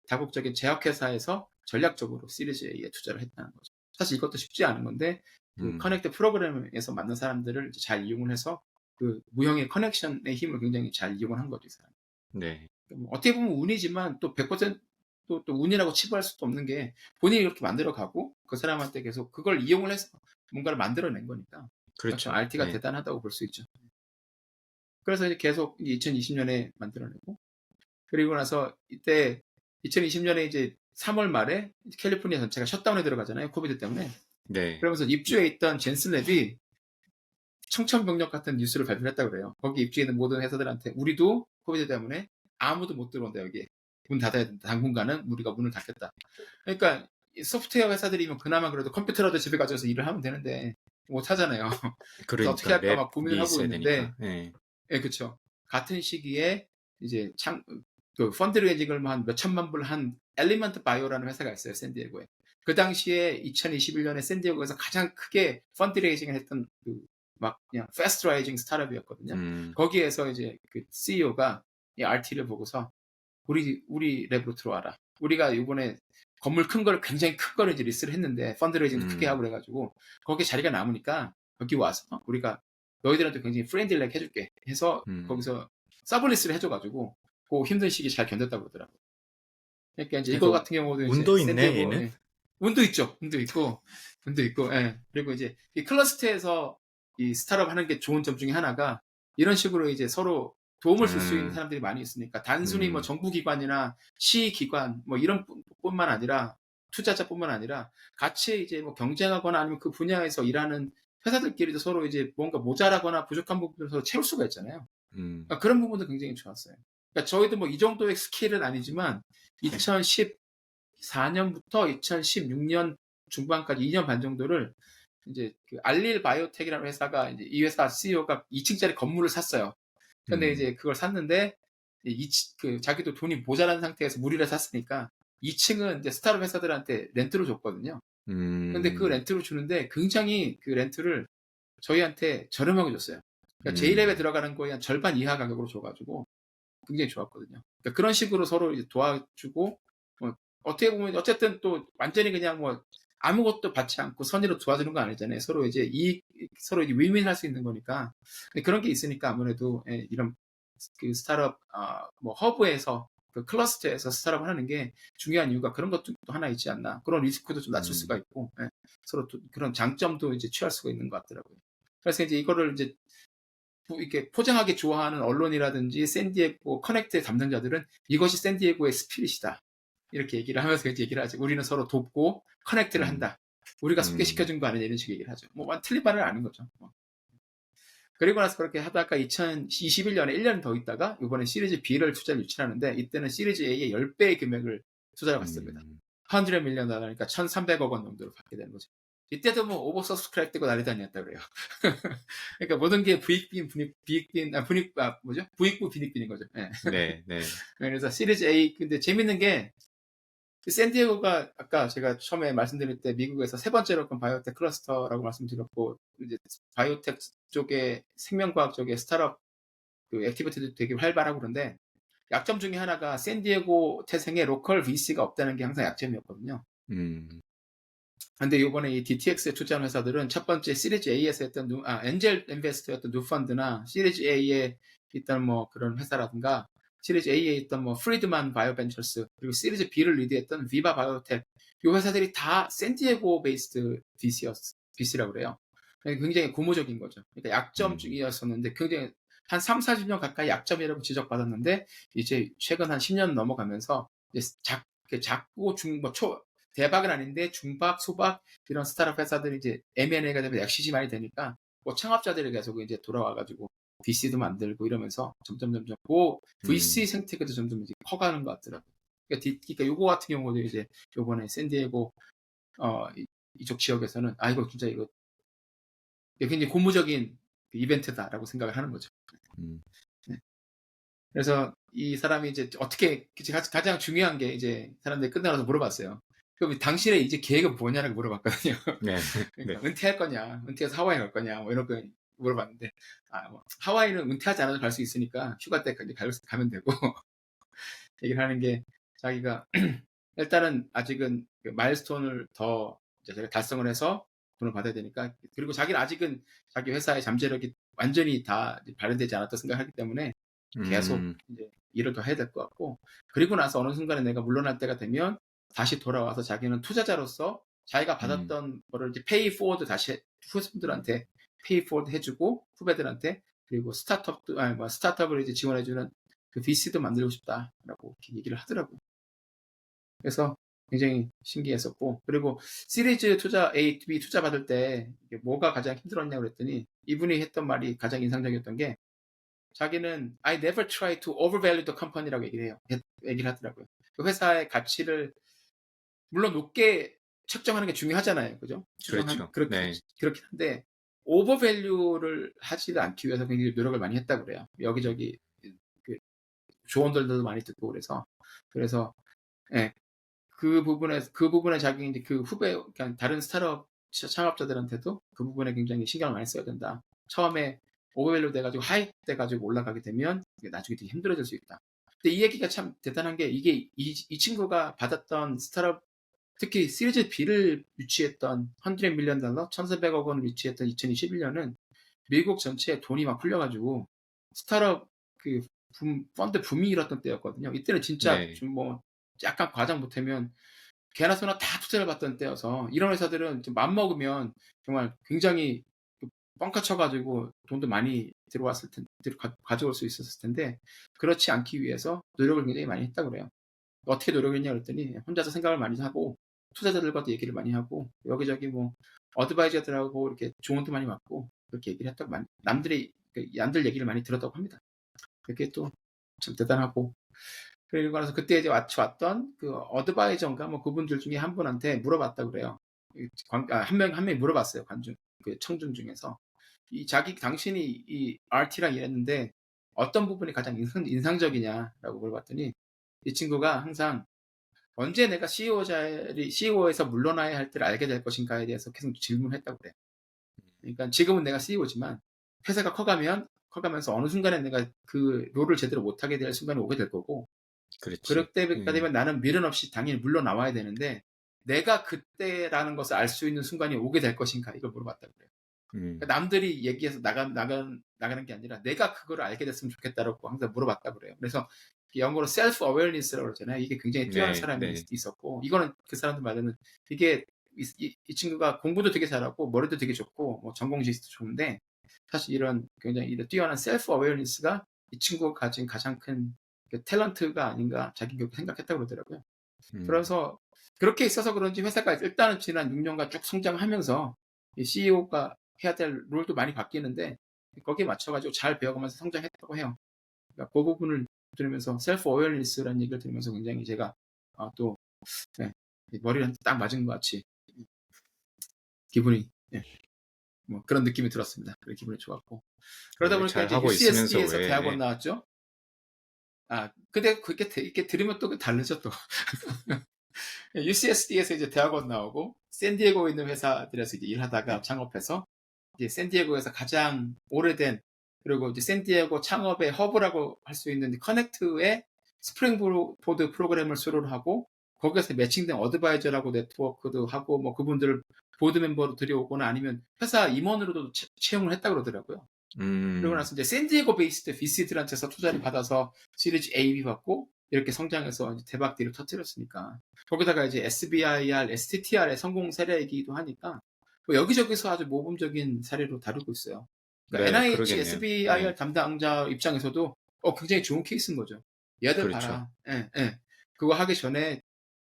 다국적인 제약회사에서 전략적으로 시리즈 A에 투자를 했다는 거죠. 사실 이것도 쉽지 않은 건데, 그 커넥트 프로그램에서 만난 사람들을 이제 잘 이용을 해서 그 무형의 커넥션의 힘을 굉장히 잘 이용을 한 거죠, 이 사람. 네. 어떻게 보면 운이지만 또 100% 또 운이라고 치부할 수도 없는 게, 본인이 그렇게 만들어가고 그 사람한테 계속 그걸 이용을 해서 뭔가를 만들어낸 거니까. 그렇죠. RT가 네. 대단하다고 볼 수 있죠. 그래서 이제 계속 2020년에 만들어내고, 그리고 나서 이때 2020년에 이제 3월 말에 캘리포니아 전체가 셧다운에 들어가잖아요, 코비드 때문에. 네. 그러면서 입주해 있던 젠슨 랩이 청천벽력 같은 뉴스를 발표했다고 그래요. 거기 입주해 있는 모든 회사들한테 우리도 코비드 때문에 아무도 못 들어온다, 여기에. 문 닫아야 된다. 당분간은 우리가 문을 닫겠다. 그러니까 소프트웨어 회사들이면 그나마 그래도 컴퓨터라도 집에 가져와서 일을 하면 되는데 못 하잖아요. 그래서 어떻게 그러니까 할까 막 랩이 고민을 하고 있어야 있는데, 되니까. 네. 예, 그쵸. 같은 시기에 이제 그 펀드레이징을 한 몇천만 불 한 엘리먼트 바이오라는 회사가 있어요, 샌디에고에. 그 당시에 2021년에 샌디에고에서 가장 크게 펀드레이징을 했던 막 그냥 패스트 라이징 스타트업이었거든요. 거기에서 이제 그 CEO가 이 RT를 보고서 우리 랩으로 들어와라. 우리가 이번에 건물 큰 걸, 굉장히 큰 거를 이제 리스를 했는데 펀드레이징도 크게 하고 그래가지고 거기 자리가 남으니까 여기 와서 우리가 너희들한테 굉장히 프렌들리하게 해줄게 해서 거기서 서브리스를 해줘가지고 그 힘든 시기 잘 견뎠다고 그러더라고요. 그러니까 이제 이거 그러니까 같은 경우도 이제 운도 있네, 샌디에고, 얘는. 예. 운도 있죠. 운도 있고, 예. 그리고 이제 이 클러스터에서 이 스타트업 하는 게 좋은 점 중에 하나가, 이런 식으로 이제 서로 도움을 줄 수 있는 사람들이 많이 있으니까, 단순히 뭐 정부기관이나 시기관 뭐 이런 뿐만 아니라, 투자자뿐만 아니라 같이 이제 뭐 경쟁하거나 아니면 그 분야에서 일하는 회사들끼리도 서로 이제 뭔가 모자라거나 부족한 부분을 서로 채울 수가 있잖아요. 그러니까 그런 부분도 굉장히 좋았어요. 그러니까 저희도 뭐 이 정도의 스케일은 아니지만 2014년부터 2016년 중반까지 2년 반 정도를 이제 그 알릴 바이오텍이라는 회사가, 이제 이 회사 CEO가 2층짜리 건물을 샀어요. 근데 이제 그걸 샀는데 그 자기도 돈이 모자란 상태에서 무리를 샀으니까 2층은 이제 스타트업 회사들한테 렌트로 줬거든요. 근데 그 렌트로 주는데 굉장히 그 렌트를 저희한테 저렴하게 줬어요. 그러니까 J랩에 들어가는 거에 한 절반 이하 가격으로 줘가지고 굉장히 좋았거든요. 그러니까 그런 식으로 서로 이제 도와주고, 어떻게 보면 어쨌든 또 완전히 그냥 뭐 아무것도 받지 않고 선의로 도와주는 건 아니잖아요. 서로 이제 서로 이제 윈윈할 수 있는 거니까. 근데 그런 게 있으니까 아무래도 이런 그 스타트업 뭐 허브에서 그 클러스터에서 스타트업을 하는 게 중요한 이유가 그런 것도 또 하나 있지 않나. 그런 리스크도 좀 낮출 수가 있고, 예. 서로 또 그런 장점도 이제 취할 수가 있는 것 같더라고요. 그래서 이제 이거를 이제 이렇게 포장하기 좋아하는 언론이라든지 샌디에고 커넥트의 담당자들은 이것이 샌디에고의 스피릿이다. 이렇게 얘기를 하면서 이제 얘기를 하지. 우리는 서로 돕고 커넥트를 음, 한다. 우리가 음, 소개시켜준 거 아니냐 이런 식의 얘기를 하죠. 뭐 틀린 말은 아닌 거죠. 뭐. 그리고 나서 그렇게 하다가 2021년에 1년 더 있다가 이번에 시리즈 B를 투자를 유치하는데 이때는 시리즈 A의 10배의 금액을 투자를 받습니다. 음, 100 밀리언 달러니까 1,300억 원 정도를 받게 되는 거죠. 이때도 뭐 오버서스크라이브 되고 난리도 아니었다 그래요. 그러니까 모든 게 부익부 빈익빈인 거죠. 예. 네, 네. 그래서 시리즈 A 근데 재밌는 게 샌디에고가 아까 제가 처음에 말씀드릴 때 미국에서 세 번째로 큰 바이오텍 클러스터라고 말씀드렸고 이제 바이오텍 쪽에 생명과학 쪽에 스타트업 그 액티비티도 되게 활발하고 그런데 약점 중에 하나가 샌디에고 태생에 로컬 VC가 없다는 게 항상 약점이었거든요. 음, 근데 이번에 이 DTX에 투자한 회사들은 첫 번째 시리즈 A에서 했던 엔젤 인베스터였던 뉴펀드나 시리즈 A에 있던 뭐 그런 회사라든가 시리즈 A에 있던 뭐 프리드만 바이오벤처스 그리고 시리즈 B를 리드했던 비바 바이오텍 이 회사들이 다 샌디에고 베이스드 VC라고 그래요. 굉장히 고무적인 거죠. 그러니까 약점 음, 중이었었는데 굉장히 한 3, 40년 가까이 약점이라고 지적받았는데 이제 최근 한 10년 넘어가면서 이제 작고 대박은 아닌데 중박, 소박 이런 스타트업 회사들이 이제 M&A가 되면 액시시 많이 되니까 뭐 창업자들이 계속 이제 돌아와가지고 VC도 만들고 이러면서 점점 그 VC 음, 생태계도 점점 이제 커가는 것 같더라고요. 그러니까 요거 같은 경우도 이제 요번에 샌디에고 이쪽 지역에서는 이거 진짜 이거 굉장히 고무적인 이벤트다라고 생각을 하는 거죠. 음, 네. 그래서 이 사람이 이제 어떻게 가장 중요한 게 이제 사람들이 끝나서 물어봤어요. 그럼 당신의 이제 계획은 뭐냐라고 물어봤거든요. 네, 네. 그러니까 은퇴할 거냐, 은퇴해서 하와이 갈 거냐, 뭐 이런 거 물어봤는데, 뭐 하와이는 은퇴하지 않아도 갈 수 있으니까 휴가 때 가면 되고 얘기를 하는 게 자기가 일단은 아직은 그 마일스톤을 더 이제 제가 달성을 해서 돈을 받아야 되니까 그리고 자기는 아직은 자기 회사의 잠재력이 완전히 다 발현되지 않았다 생각하기 때문에 계속 음, 이제 일을 더 해야 될 것 같고 그리고 나서 어느 순간에 내가 물러날 때가 되면 다시 돌아와서 자기는 투자자로서 자기가 음, 받았던 거를 이제 페이 포워드 다시 후손들한테 페이 포워드 해주고 후배들한테 그리고 스타트업을 이제 지원해주는 그 VC도 만들고 싶다라고 이렇게 얘기를 하더라고요. 그래서 굉장히 신기했었고 그리고 시리즈 투자 A, B 투자 받을 때 뭐가 가장 힘들었냐고 그랬더니 이분이 했던 말이 가장 인상적이었던 게 자기는 I never try to overvalue the company라고 얘기를 하더라고요. 그 회사의 가치를 물론 높게 책정하는 게 중요하잖아요, 그죠? 그렇죠. 네. 그렇긴 한데 오버밸류를 하지 않기 위해서 굉장히 노력을 많이 했다고 그래요. 여기저기 그 조언들도 많이 듣고 그래서 예, 그 부분에 자기 이제 그 후배 그러니까 다른 스타트업 창업자들한테도 그 부분에 굉장히 신경을 많이 써야 된다. 처음에 오버밸류 돼가지고 하이프 돼가지고 올라가게 되면 나중에 되게 힘들어질 수 있다. 근데 이 얘기가 참 대단한 게 이게 이 친구가 받았던 스타트업 특히 시리즈 B를 유치했던 100 밀리언 달러, 1,400억 원을 유치했던 2021년은 미국 전체에 돈이 막 풀려가지고 스타트업 그 펀드 붐이 일었던 때였거든요. 이때는 진짜 네. 좀 뭐 약간 과장 못하면 개나 소나 다 투자를 받던 때여서 이런 회사들은 좀 맘먹으면 정말 굉장히 그 뻥카 쳐가지고 돈도 많이 들어왔을 텐데 가져올 수 있었을 텐데 그렇지 않기 위해서 노력을 굉장히 많이 했다고 그래요. 어떻게 노력했냐 그랬더니 혼자서 생각을 많이 하고 투자자들과도 얘기를 많이 하고 여기저기 뭐 어드바이저들하고 이렇게 조언도 많이 받고 그렇게 얘기를 했다고 남들 얘기를 많이 들었다고 합니다. 그게 또 참 대단하고 그리고 나서 그때 이제 왔던 그 어드바이저인가 뭐 그분들 중에 한 분한테 물어봤다고 그래요. 한 명이 물어봤어요. 그 청중 중에서 당신이 이 RT랑 일했는데 어떤 부분이 가장 인상적이냐라고 물어봤더니 이 친구가 항상 언제 내가 CEO에서 물러나야 할 때를 알게 될 것인가에 대해서 계속 질문했다고 그래요. 그러니까 지금은 내가 CEO지만 회사가 커가면서 어느 순간에 내가 그 롤을 제대로 못하게 될 순간이 오게 될 거고 그렇지. 그럴 때가 되면 나는 미련 없이 당연히 물러나와야 되는데 내가 그때라는 것을 알 수 있는 순간이 오게 될 것인가 이걸 물어봤다고 그래요. 음, 그러니까 남들이 얘기해서 나가는 게 아니라 내가 그거를 알게 됐으면 좋겠다라고 항상 물어봤다고 그래요. 그래서 영어로 self awareness라고 그러잖아요. 이게 굉장히 뛰어난 네, 사람이 네. 있었고, 이거는 그 사람들 말로는 이게 이 친구가 공부도 되게 잘하고 머리도 되게 좋고 뭐 전공 지식도 좋은데, 사실 이런 굉장히 이런 뛰어난 self awareness가 이 친구가 가진 가장 큰 탤런트가 아닌가 자기 그렇게 생각했다고 그러더라고요. 음, 그래서 그렇게 있어서 그런지 회사가 일단은 지난 6년간 쭉 성장하면서 이 CEO가 해야 될 롤도 많이 바뀌는데 거기에 맞춰가지고 잘 배워가면서 성장했다고 해요. 그러니까 그 부분을 들으면서 셀프 어웨어니스라는 얘기를 들으면서 굉장히 제가 또 네, 머리를 딱 맞은 것 같이 기분이 예, 뭐 그런 느낌이 들었습니다. 그래 기분이 좋았고, 그러다 보니까 잘 이제 하고 있으면서 UCSD에서 왜, 대학원 나왔죠. 근데 그게 이렇게 들으면 또 다르죠 또. UCSD에서 이제 대학원 나오고 샌디에고에 있는 회사들에서 이제 일하다가 창업해서 이제 샌디에고에서 가장 오래된, 그리고 이제 샌디에고 창업의 허브라고 할 수 있는 커넥트의 스프링보드 프로그램을 수료를 하고 거기에서 매칭된 어드바이저라고 네트워크도 하고 뭐 그분들을 보드 멤버로 들여오거나 아니면 회사 임원으로도 채용을 했다고 그러더라고요. 그러고 음, 나서 이제 샌디에고 베이스드 VC들한테서 투자를 받아서 시리즈 A, B 받고 이렇게 성장해서 이제 대박 뒤를 터뜨렸으니까, 거기다가 이제 SBIR, STTR의 성공 사례이기도 하니까 뭐 여기저기서 아주 모범적인 사례로 다루고 있어요. 그러니까 네, NIH, 그러겠네요. 네, SBIR 담당자 입장에서도 굉장히 좋은 케이스인 거죠. 얘들 그렇죠. 봐라. 예, 예. 그거 하기 전에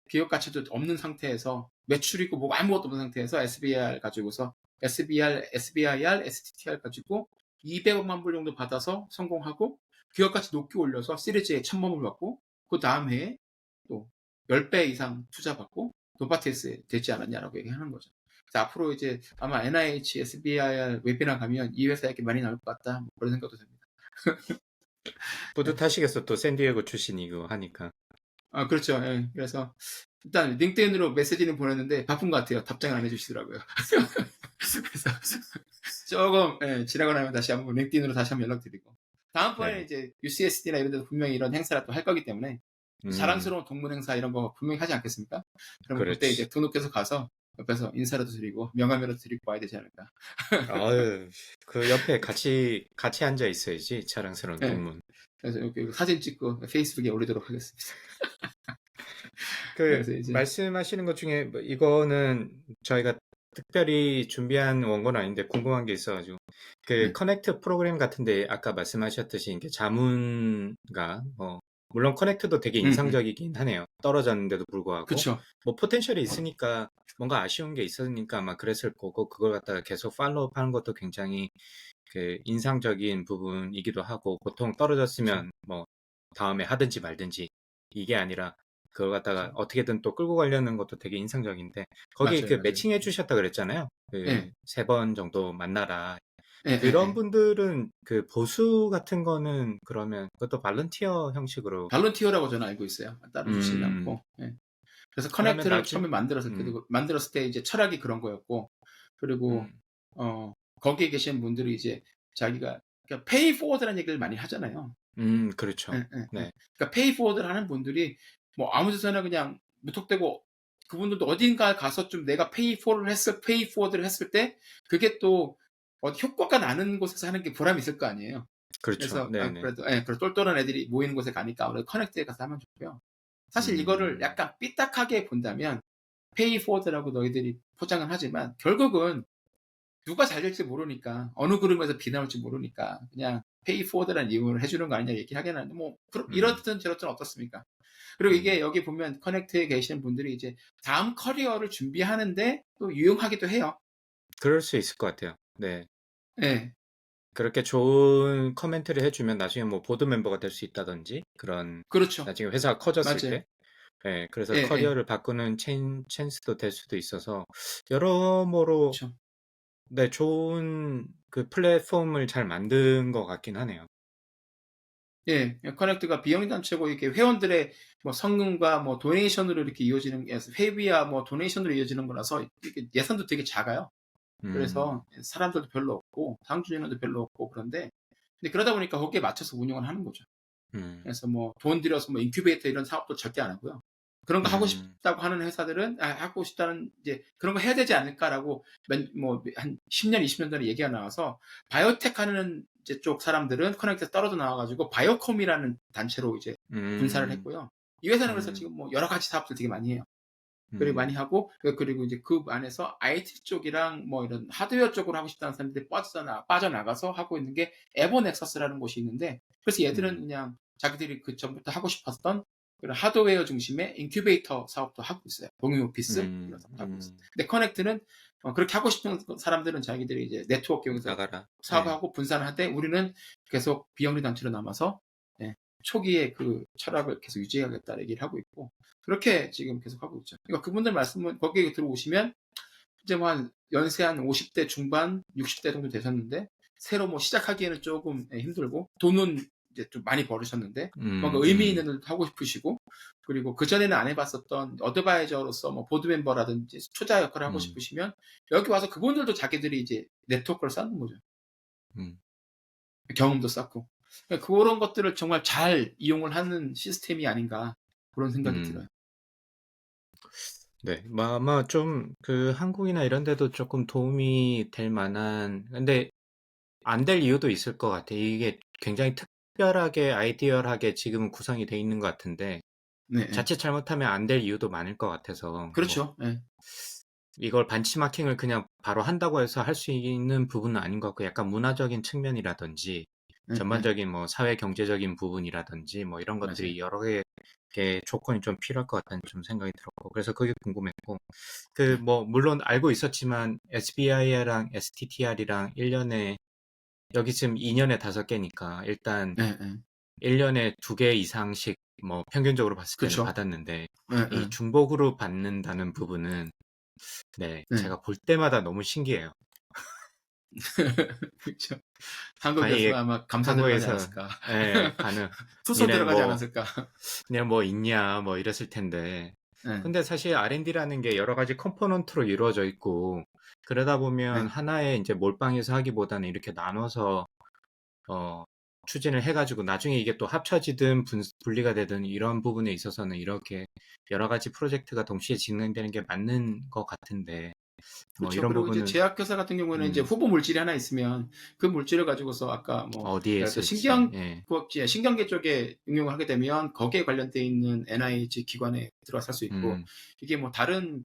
기업 가치도 없는 상태에서 매출이고 뭐 아무것도 없는 상태에서 SBIR 가지고서 SBIR, STTR 가지고 200억만 불 정도 받아서 성공하고 기업 가치 높게 올려서 시리즈에 1000만 불 받고 그 다음 해에 또 10배 이상 투자 받고 노바테스 되지 않았냐라고 얘기하는 거죠. 그래서 앞으로 이제 아마 NIH, SBIR 웨비나 가면 이 회사 얘기 많이 나올 것 같다. 뭐 그런 생각도 듭니다. 네. 뿌듯하시겠어. 또 샌디에고 출신이고 하니까. 그렇죠. 예. 그래서 일단 링크드인으로 메시지는 보냈는데 바쁜 것 같아요. 답장을 안 해주시더라고요. 그래서 조금 지나고 나면 다시 한번 링크드인으로 다시 한번 연락드리고, 다음번에 네. 이제 UCSD나 이런 데도 분명히 이런 행사를 또 할 거기 때문에 음, 자랑스러운 동문 행사 이런 거 분명히 하지 않겠습니까? 그러면 그때 이제 그렇지. 등록해서 가서 옆에서 인사라도 드리고 명함이라도 드리고 와야 되지 않을까. 아유, 그 옆에 같이 앉아 있어야지. 자랑스러운 네. 동문. 그래서 여기 사진 찍고 페이스북에 올리도록 하겠습니다. 그 그래서 이제 말씀하시는 것 중에 뭐 이거는 저희가 특별히 준비한 원고는 아닌데 궁금한 게 있어가지고 그 네. 커넥트 프로그램 같은데 아까 말씀하셨듯이 이게 자문가 뭐 물론 커넥트도 되게 음. 인상적이긴 하네요. 떨어졌는데도 불구하고 그쵸. 뭐 포텐셜이 있으니까 뭔가 아쉬운 게 있으니까 아마 그랬을 거고 그걸 갖다가 계속 팔로우하는 것도 굉장히 그 인상적인 부분이기도 하고 보통 그쵸. 떨어졌으면 뭐 다음에 하든지 말든지 이게 아니라 그걸 갖다가 그쵸. 어떻게든 또 끌고 가려는 것도 되게 인상적인데 거기 맞아요, 그 맞아요. 매칭해 주셨다 그랬잖아요. 그 예. 세 번 정도 만나라. 예, 예, 그런 예. 분들은 그 보수 같은 거는 그러면 그것도 발런티어 형식으로 발론티어라고 저는 알고 있어요. 따로 주시지 음 않고. 예. 그래서 그러면 커넥트를 나중 처음에 만들었을 때 이제 철학이 그런 거였고, 그리고 음, 거기에 계신 분들이 이제 자기가 그러니까 페이 포워드라는 얘기를 많이 하잖아요. 예, 그렇죠. 예, 예. 네. 그러니까 페이 포워드를 하는 분들이 뭐 아무 데서나 그냥 무턱대고, 그분들도 어딘가 가서 좀 내가 페이 포워드를 했을 때 그게 또 효과가 나는 곳에서 하는 게 보람이 있을 거 아니에요. 그렇죠. 그래서 네네. 그래도 그래도 똘똘한 애들이 모이는 곳에 가니까 아무래도 커넥트에 가서 하면 좋고요. 사실 이거를 음, 약간 삐딱하게 본다면 페이 포워드라고 너희들이 포장은 하지만 결국은 누가 잘 될지 모르니까 어느 그룹에서 비나올지 모르니까 그냥 페이 포워드라는 이름을 해주는 거 아니냐 얘기를 하긴 하는데 뭐 음, 이렇든 저렇든 어떻습니까? 그리고 음. 이게 여기 보면 커넥트에 계시는 분들이 이제 다음 커리어를 준비하는데 또 유용하기도 해요. 그럴 수 있을 것 같아요. 네. 예, 그렇게 좋은 커멘트를 해주면 나중에 뭐 보드 멤버가 될 수 있다든지 그런 그렇죠. 나중에 회사가 커졌을 맞아요. 때 그래서 예, 예, 커리어를 바꾸는 찬스도 될 수도 있어서 여러모로 그렇죠. 네, 좋은 그 플랫폼을 잘 만든 것 같긴 하네요. 예, 커넥트가 비영리 단체고 이게 회원들의 뭐 성금과 뭐 도네이션으로 이렇게 이어지는 게, 회비와 뭐 도네이션으로 이어지는 거라서 이게 예산도 되게 작아요. 음, 그래서 사람들도 별로 없고 상주 인원도 별로 없고 그런데, 근데 그러다 보니까 거기에 맞춰서 운영을 하는 거죠. 음, 그래서 뭐 돈 들여서 뭐 인큐베이터 이런 사업도 절대 안 하고요. 그런 거 하고 음, 싶다고 하는 회사들은 하고 싶다는 이제 그런 거 해야 되지 않을까라고 한 10년, 20년 전에 얘기가 나와서 바이오텍 하는 이제 쪽 사람들은 커넥트에서 떨어져 나와가지고 바이오콤이라는 단체로 이제 분사를 음, 했고요. 이 회사는 그래서 음, 지금 뭐 여러 가지 사업들 되게 많이 해요. 그리고 많이 음, 하고 그리고 이제 그 안에서 IT 쪽이랑 뭐 이런 하드웨어 쪽으로 하고 싶다는 사람들이 빠져나가서 하고 있는 게 에버넥서스라는 곳이 있는데 그래서 얘들은 음, 그냥 자기들이 그 전부터 하고 싶었던 그런 하드웨어 중심의 인큐베이터 사업도 하고 있어요. 공유 오피스 이런 음, 사업도 하고 있어요. 근데 커넥트는 그렇게 하고 싶은 사람들은 자기들이 이제 네트워크용에서 나가라. 네. 사업하고 분산을 하되 우리는 계속 비영리 단체로 남아서 예, 초기에 그 철학을 계속 유지하겠다 얘기를 하고 있고 그렇게 지금 계속 하고 있죠. 그러니까 그분들 말씀은 거기에 들어오시면 이제 뭐 한 연세 한 50대 중반, 60대 정도 되셨는데 새로 뭐 시작하기에는 조금 힘들고 돈은 이제 좀 많이 벌으셨는데 뭔가 음, 의미 있는 음, 일도 하고 싶으시고 그리고 그전에는 안 해봤었던 어드바이저로서 뭐 보드 멤버라든지 투자 역할을 하고 음, 싶으시면 여기 와서 그분들도 자기들이 이제 네트워크를 쌓는 거죠. 음, 경험도 쌓고. 그러니까 그런 것들을 정말 잘 이용을 하는 시스템이 아닌가 그런 생각이 들어요. 음. 네, 뭐 아마 좀 그 한국이나 이런 데도 조금 도움이 될 만한, 근데 안 될 이유도 있을 것 같아. 이게 굉장히 특별하게, 아이디얼하게 지금은 구성이 돼 있는 것 같은데, 네, 네. 자칫 잘못하면 안 될 이유도 많을 것 같아서, 뭐, 그렇죠. 네, 이걸 반치마킹을 그냥 바로 한다고 해서 할 수 있는 부분은 아닌 것 같고, 약간 문화적인 측면이라든지, 네, 네. 전반적인 뭐 사회 경제적인 부분이라든지, 뭐 이런 맞아요. 것들이 여러 개의 조건이 좀 필요할 것 같다는 좀 생각이 들었고, 그래서 그게 궁금했고, 그 네, 뭐 물론 알고 있었지만 SBI랑 STTR이랑 1년에 여기 지금 2년에 5개니까 일단 네, 네. 1년에 2개 이상씩 뭐 평균적으로 봤을 때는 그렇죠. 받았는데 네, 이 네. 중복으로 받는다는 부분은 네, 네. 제가 볼 때마다 너무 신기해요. 그렇죠. 과연 한국에서 이게 아마 감사 들어가지 한국에서 않았을까. 예, 가능 투서 니네 들어가지 뭐 않았을까. 그냥 뭐 있냐 뭐 이랬을 텐데 네, 근데 사실 R&D라는 게 여러 가지 컴포넌트로 이루어져 있고 그러다 보면 네. 하나의 이제 몰빵해서 하기보다는 이렇게 나눠서 어, 추진을 해가지고 나중에 이게 또 합쳐지든 분리가 되든 이런 부분에 있어서는 이렇게 여러 가지 프로젝트가 동시에 진행되는 게 맞는 것 같은데 뭐 그렇죠. 이런 그리고 이제 부분은 제약회사 같은 경우에는 이제 음, 후보 물질이 하나 있으면 그 물질을 가지고서 아까 뭐 어디에 예를 들어 쓸지 예. 신경계 쪽에 응용을 하게 되면 거기에 관련돼 있는 NIH 기관에 들어가서 할 수 있고 음, 이게 뭐 다른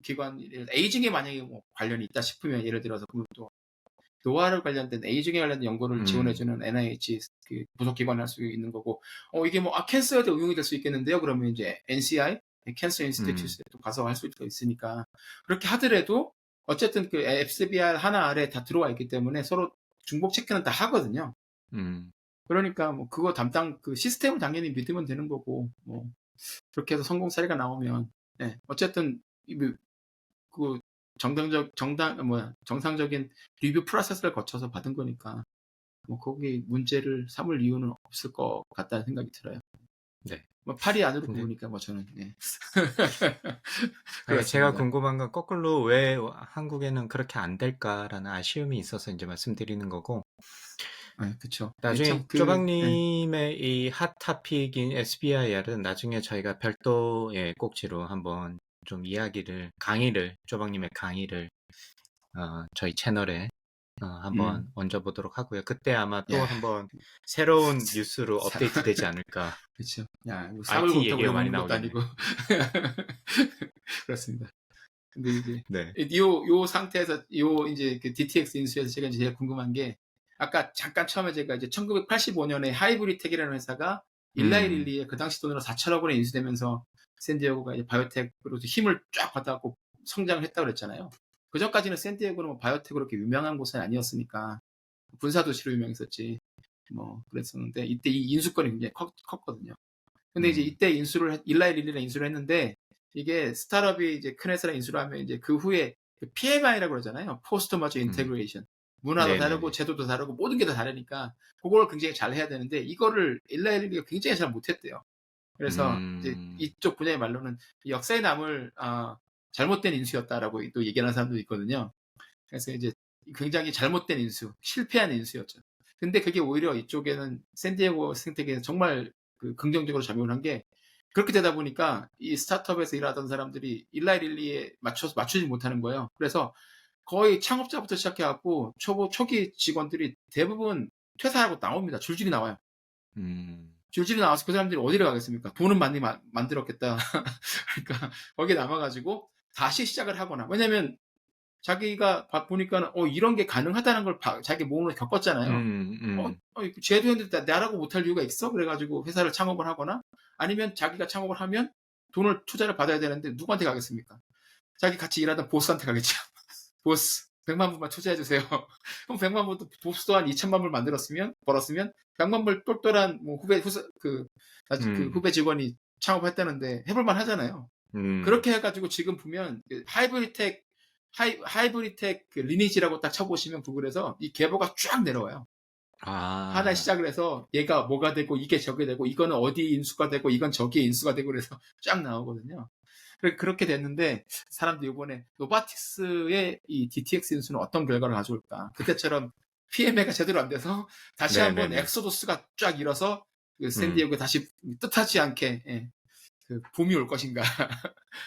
기관 에이징에 만약에 뭐 관련이 있다 싶으면 예를 들어서 그또 노화를 관련된 에이징에 관련된 연구를 음, 지원해주는 NIH 그 부속 기관을 할 수 있는 거고, 이게 뭐, 캔서에도 응용이 될 수 있겠는데요? 그러면 이제 NCI, 캔서 음, 인스티튜트에 또 가서 할 수도 있으니까. 그렇게 하더라도, 어쨌든 그 FCBR 하나 아래 다 들어와 있기 때문에 서로 중복 체크는 다 하거든요. 음, 그러니까 뭐, 그거 그 시스템을 당연히 믿으면 되는 거고, 뭐, 그렇게 해서 성공 사례가 나오면, 네, 어쨌든, 그 정상적인 리뷰 프로세스를 거쳐서 받은 거니까 뭐 거기 문제를 삼을 이유는 없을 것 같다는 생각이 들어요. 네. 뭐 팔이 안으로 근데 보으니까 뭐 저는 예. 아니, 제가 그렇습니다. 궁금한 건 거꾸로 왜 한국에는 그렇게 안 될까라는 아쉬움이 있어서 이제 말씀드리는 거고 예, 그쵸. 예, 나중에 참 예. 쪼박님의 이 핫타픽인 SBIR은 나중에 저희가 별도의 꼭지로 한번 좀 강의를, 쪼박님의 강의를 저희 채널에 한번 음, 얹어보도록 하고요. 그때 아마 또 야, 한번 새로운 뉴스로 사, 업데이트 되지 않을까. 그쵸. 야, 뭐 사골 IT 곰탕 얘기가 오래 많이 먹는 것도 나오겠네. 아니고 그렇습니다. 근데 이제 네. 요 상태에서 요 이제 그 DTX 인수에서 제가 이제 제일 궁금한 게 아까 잠깐 처음에 제가 이제 1985년에 하이브리텍이라는 회사가 일라이 음, 릴리에 그 당시 돈으로 4천억 원에 인수되면서 샌디에고가 이제 바이오텍으로 힘을 쫙 받아갖고 성장을 했다고 그랬잖아요. 그 전까지는 샌디에고는 뭐 바이오텍으로 그렇게 유명한 곳은 아니었으니까 군사 도시로 유명했었지. 뭐 그랬었는데 이때 이 인수권이 굉장히 컸거든요. 근데 이제 음, 이때 일라이 릴리랑 인수를 했는데 이게 스타트업이 이제 큰 회사랑 인수를 하면 이제 그 후에 PMI라고 그러잖아요. 포스트 머저 음. 인테그레이션. 문화도 다르고 네네네. 제도도 다르고 모든 게 다 다르니까 그걸 굉장히 잘 해야 되는데 이거를 일라이 릴리가 굉장히 잘 못했대요. 그래서 이제 음, 이쪽 분야의 말로는 역사에 남을 잘못된 인수였다라고 또 얘기하는 사람도 있거든요. 그래서 이제 굉장히 잘못된 인수, 실패한 인수였죠. 근데 그게 오히려 이쪽에는 샌디에고 생태계에는 정말 그 긍정적으로 작용을 한 게 그렇게 되다 보니까 이 스타트업에서 일하던 사람들이 일라이 릴리에 맞추지 못하는 거예요. 그래서 거의 창업자부터 시작해갖고 초기 직원들이 대부분 퇴사하고 나옵니다. 줄줄이 나와요. 음, 줄줄이 나와서 그 사람들이 어디를 가겠습니까? 돈은 많이 만들었겠다. 그러니까 거기에 남아가지고 다시 시작을 하거나. 왜냐면 자기가 보니까 이런 게 가능하다는 걸 자기 몸으로 겪었잖아요. 음, 음, 쟤도 했는데 나라고 못할 이유가 있어? 그래가지고 회사를 창업을 하거나 아니면 자기가 창업을 하면 돈을 투자를 받아야 되는데 누구한테 가겠습니까? 자기 같이 일하던 보스한테 가겠죠. 보스, 100만 불만 투자해주세요. 그럼 100만 불도 보스도 한 2천만 불 벌었으면 100만 불 똘똘한 뭐 그 음, 후배 직원이 창업했다는데 해볼만 하잖아요. 음. 그렇게 해가지고 지금 보면 그 하이브리텍 그 리니지라고 딱 쳐보시면 구글에서 이 계보가 쫙 내려와요. 하나 아, 시작을 해서 얘가 뭐가 되고 이게 저게 되고 이거는 어디 인수가 되고 이건 저기에 인수가 되고 그래서 쫙 나오거든요. 그렇게 됐는데 사람들이 이번에 노바티스의 이 DTX 인수는 어떤 결과를 가져올까? 그때처럼 PMA가 제대로 안 돼서 다시 한번 네네네. 엑소도스가 쫙 일어서 그 음, 샌디에고에 다시 뜻하지 않게 그 붐이 올 것인가?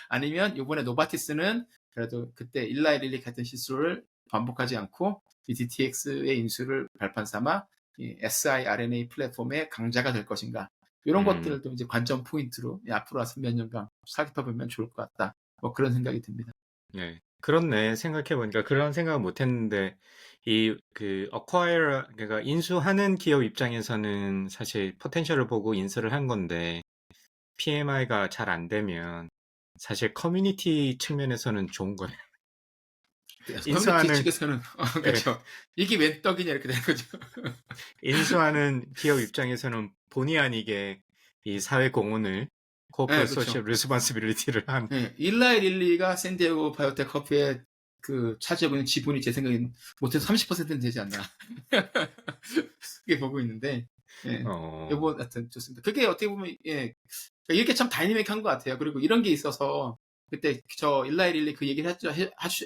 아니면 이번에 노바티스는 그래도 그때 일라이 릴릭 했던 실수를 반복하지 않고 이 DTX의 인수를 발판 삼아 이 siRNA 플랫폼의 강자가 될 것인가? 이런 음. 것들도 이제 관전 포인트로 앞으로 몇 년간 살펴 보면 좋을 것 같다. 뭐 그런 생각이 듭니다. 네. 그렇네. 생각해보니까 그런 생각은 못 했는데, 그러니까 인수하는 기업 입장에서는 사실 포텐셜을 보고 인수를 한 건데, PMI가 잘 안 되면, 사실 커뮤니티 측면에서는 좋은 거예요. 커뮤니티 인수하는, 측에서는 예, 그렇죠. 이게 웬 떡이냐 이렇게 되는 거죠. 인수하는 기업 입장에서는 본의 아니게 이 사회 공헌을, 네, 코퍼 소셜 그렇죠. 리스폰시빌리티를 한, 네, 일라이 릴리가 샌디에고 바이오텍 커피의 그 차지하고 있는 지분이 제 생각엔 못해도 30%는 되지 않나. 그게 보고 있는데, 예. 어, 요거 하여튼 좋습니다. 그게 어떻게 보면, 예. 이렇게 참 다이내믹한 것 같아요. 그리고 이런 게 있어서, 그때 저 일라이 릴리 그 얘기를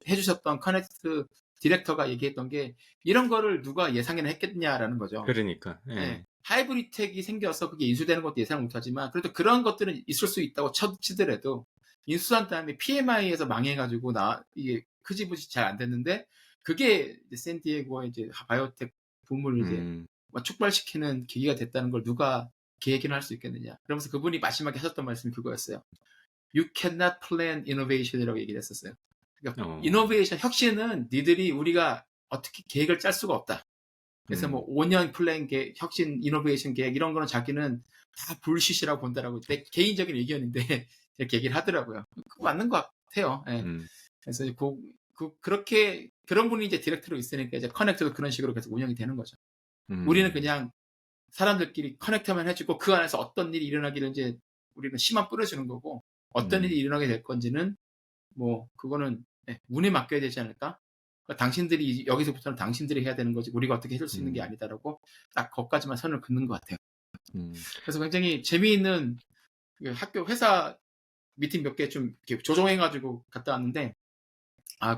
해주셨던 커넥트 디렉터가 얘기했던 게, 이런 거를 누가 예상이나 했겠냐라는 거죠. 그러니까, 예. 예. 하이브리텍이 생겨서 그게 인수되는 것도 예상 못하지만 그래도 그런 것들은 있을 수 있다고 치더라도 인수한 다음에 PMI에서 망해가지고 이게 흐지부지 잘 안 됐는데 그게 이제 샌디에고의 이제 바이오텍 붐을 이제 음, 촉발시키는 계기가 됐다는 걸 누가 계획이나 할 수 있겠느냐. 그러면서 그분이 마지막에 하셨던 말씀이 그거였어요. You cannot plan innovation이라고 얘기를 했었어요. 그러니까 어, 이노베이션 혁신은 니들이 우리가 어떻게 계획을 짤 수가 없다. 그래서 뭐 음. 5년 플랜 계획, 혁신 이노베이션 계획 이런 거는 자기는 다 불시시라고 본다라고 내 개인적인 의견인데 이렇게 얘기를 하더라고요. 그거 맞는 것 같아요. 예. 음, 그래서 그렇게 그런 분이 이제 디렉터로 있으니까 이제 커넥트도 그런 식으로 계속 운영이 되는 거죠. 우리는 음, 그냥 사람들끼리 커넥터만 해주고 그 안에서 어떤 일이 일어나기를 이제 우리는 씨만 뿌려주는 거고 어떤 일이 음, 일어나게 될 건지는 뭐 그거는 운에 맡겨야 되지 않을까? 그러니까 당신들이 여기서부터는 당신들이 해야 되는 거지 우리가 어떻게 해줄 수 있는 게 음, 아니다라고 딱 거기까지만 선을 긋는 것 같아요. 음, 그래서 굉장히 재미있는 그 학교 회사 미팅 몇 개 좀 조정해가지고 갔다 왔는데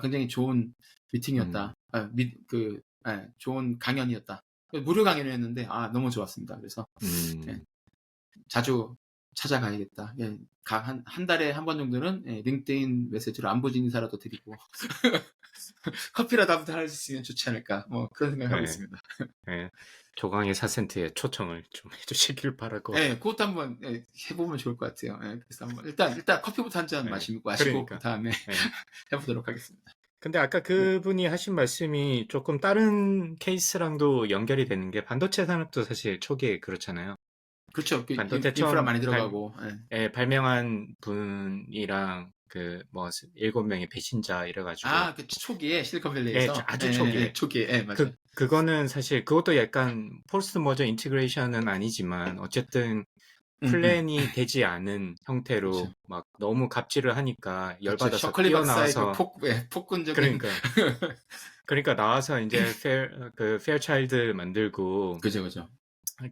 굉장히 좋은 음, 미팅이었다. 좋은 강연이었다. 무료 강연이었는데 너무 좋았습니다. 그래서 예, 음. 자주 찾아가야겠다. 예, 한 달에 한 번 정도는 링크드인 메시지로 안부 인사라도 드리고 커피라도 한잔 할 수 있으면 좋지 않을까. 뭐 그런 생각하고 네, 있습니다. 네. 조강의 4센트에 초청을 좀 해주시길 바라고. 예, 그것도 한번 해보면 좋을 것 같아요. 예, 그래서 한번 일단 커피부터 한 잔 네, 마시고 그 그러니까. 다음에 네. 해보도록 하겠습니다. 근데 아까 네, 그분이 하신 말씀이 조금 다른 케이스랑도 연결이 되는 게 반도체 산업도 사실 초기에 그렇잖아요. 그렇죠. 그 반도체 인프라 처음 많이 들어가고. 예. 발명한 분이랑 그 뭐 7명의 배신자 이래가지고 그 초기에 예, 실리콘밸리에서 아주 초기에 초기에 맞아요. 그거는 사실 그것도 약간 포스트 머저 인티그레이션은 아니지만 어쨌든 플랜이 되지 않은 그렇죠. 형태로 막 너무 갑질을 하니까 그렇죠. 열받아서 셔클리 박사의 그 뛰어나와서 폭군적인 그러니까 나와서 이제 페어차일드 만들고 그죠, 그죠.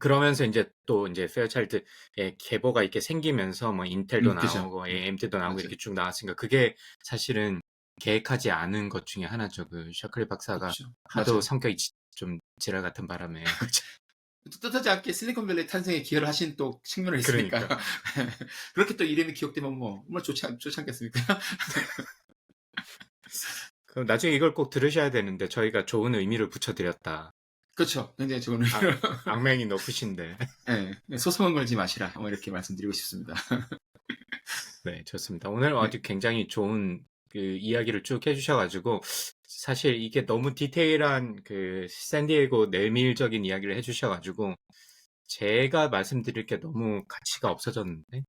그러면서 이제 또 이제 페어차일드의 계보가 이렇게 생기면서 뭐 인텔도 그죠. 나오고 AMD도 나오고 맞아요. 이렇게 쭉 나왔으니까 그게 사실은 계획하지 않은 것 중에 하나죠. 그 셔클리 박사가 그렇죠. 하도 맞아요. 성격이 좀 지랄 같은 바람에 그죠? 뜻하지 않게 실리콘밸리 탄생에 기여를 하신 또 측면이 있으니까 그러니까 그렇게 또 이름이 기억되면 뭐 정말 좋지 않겠습니까? 그럼 나중에 이걸 꼭 들으셔야 되는데 저희가 좋은 의미를 붙여드렸다. 그렇죠. 굉장히 좋은 의미로. 악명이 높으신데. 예, 소송은 걸지 마시라. 뭐 이렇게 말씀드리고 싶습니다. 네, 좋습니다. 오늘 네. 아주 굉장히 좋은 그 이야기를 쭉 해주셔가지고, 사실 이게 너무 디테일한 그 샌디에고 내밀적인 이야기를 해주셔가지고, 제가 말씀드릴 게 너무 가치가 없어졌는데,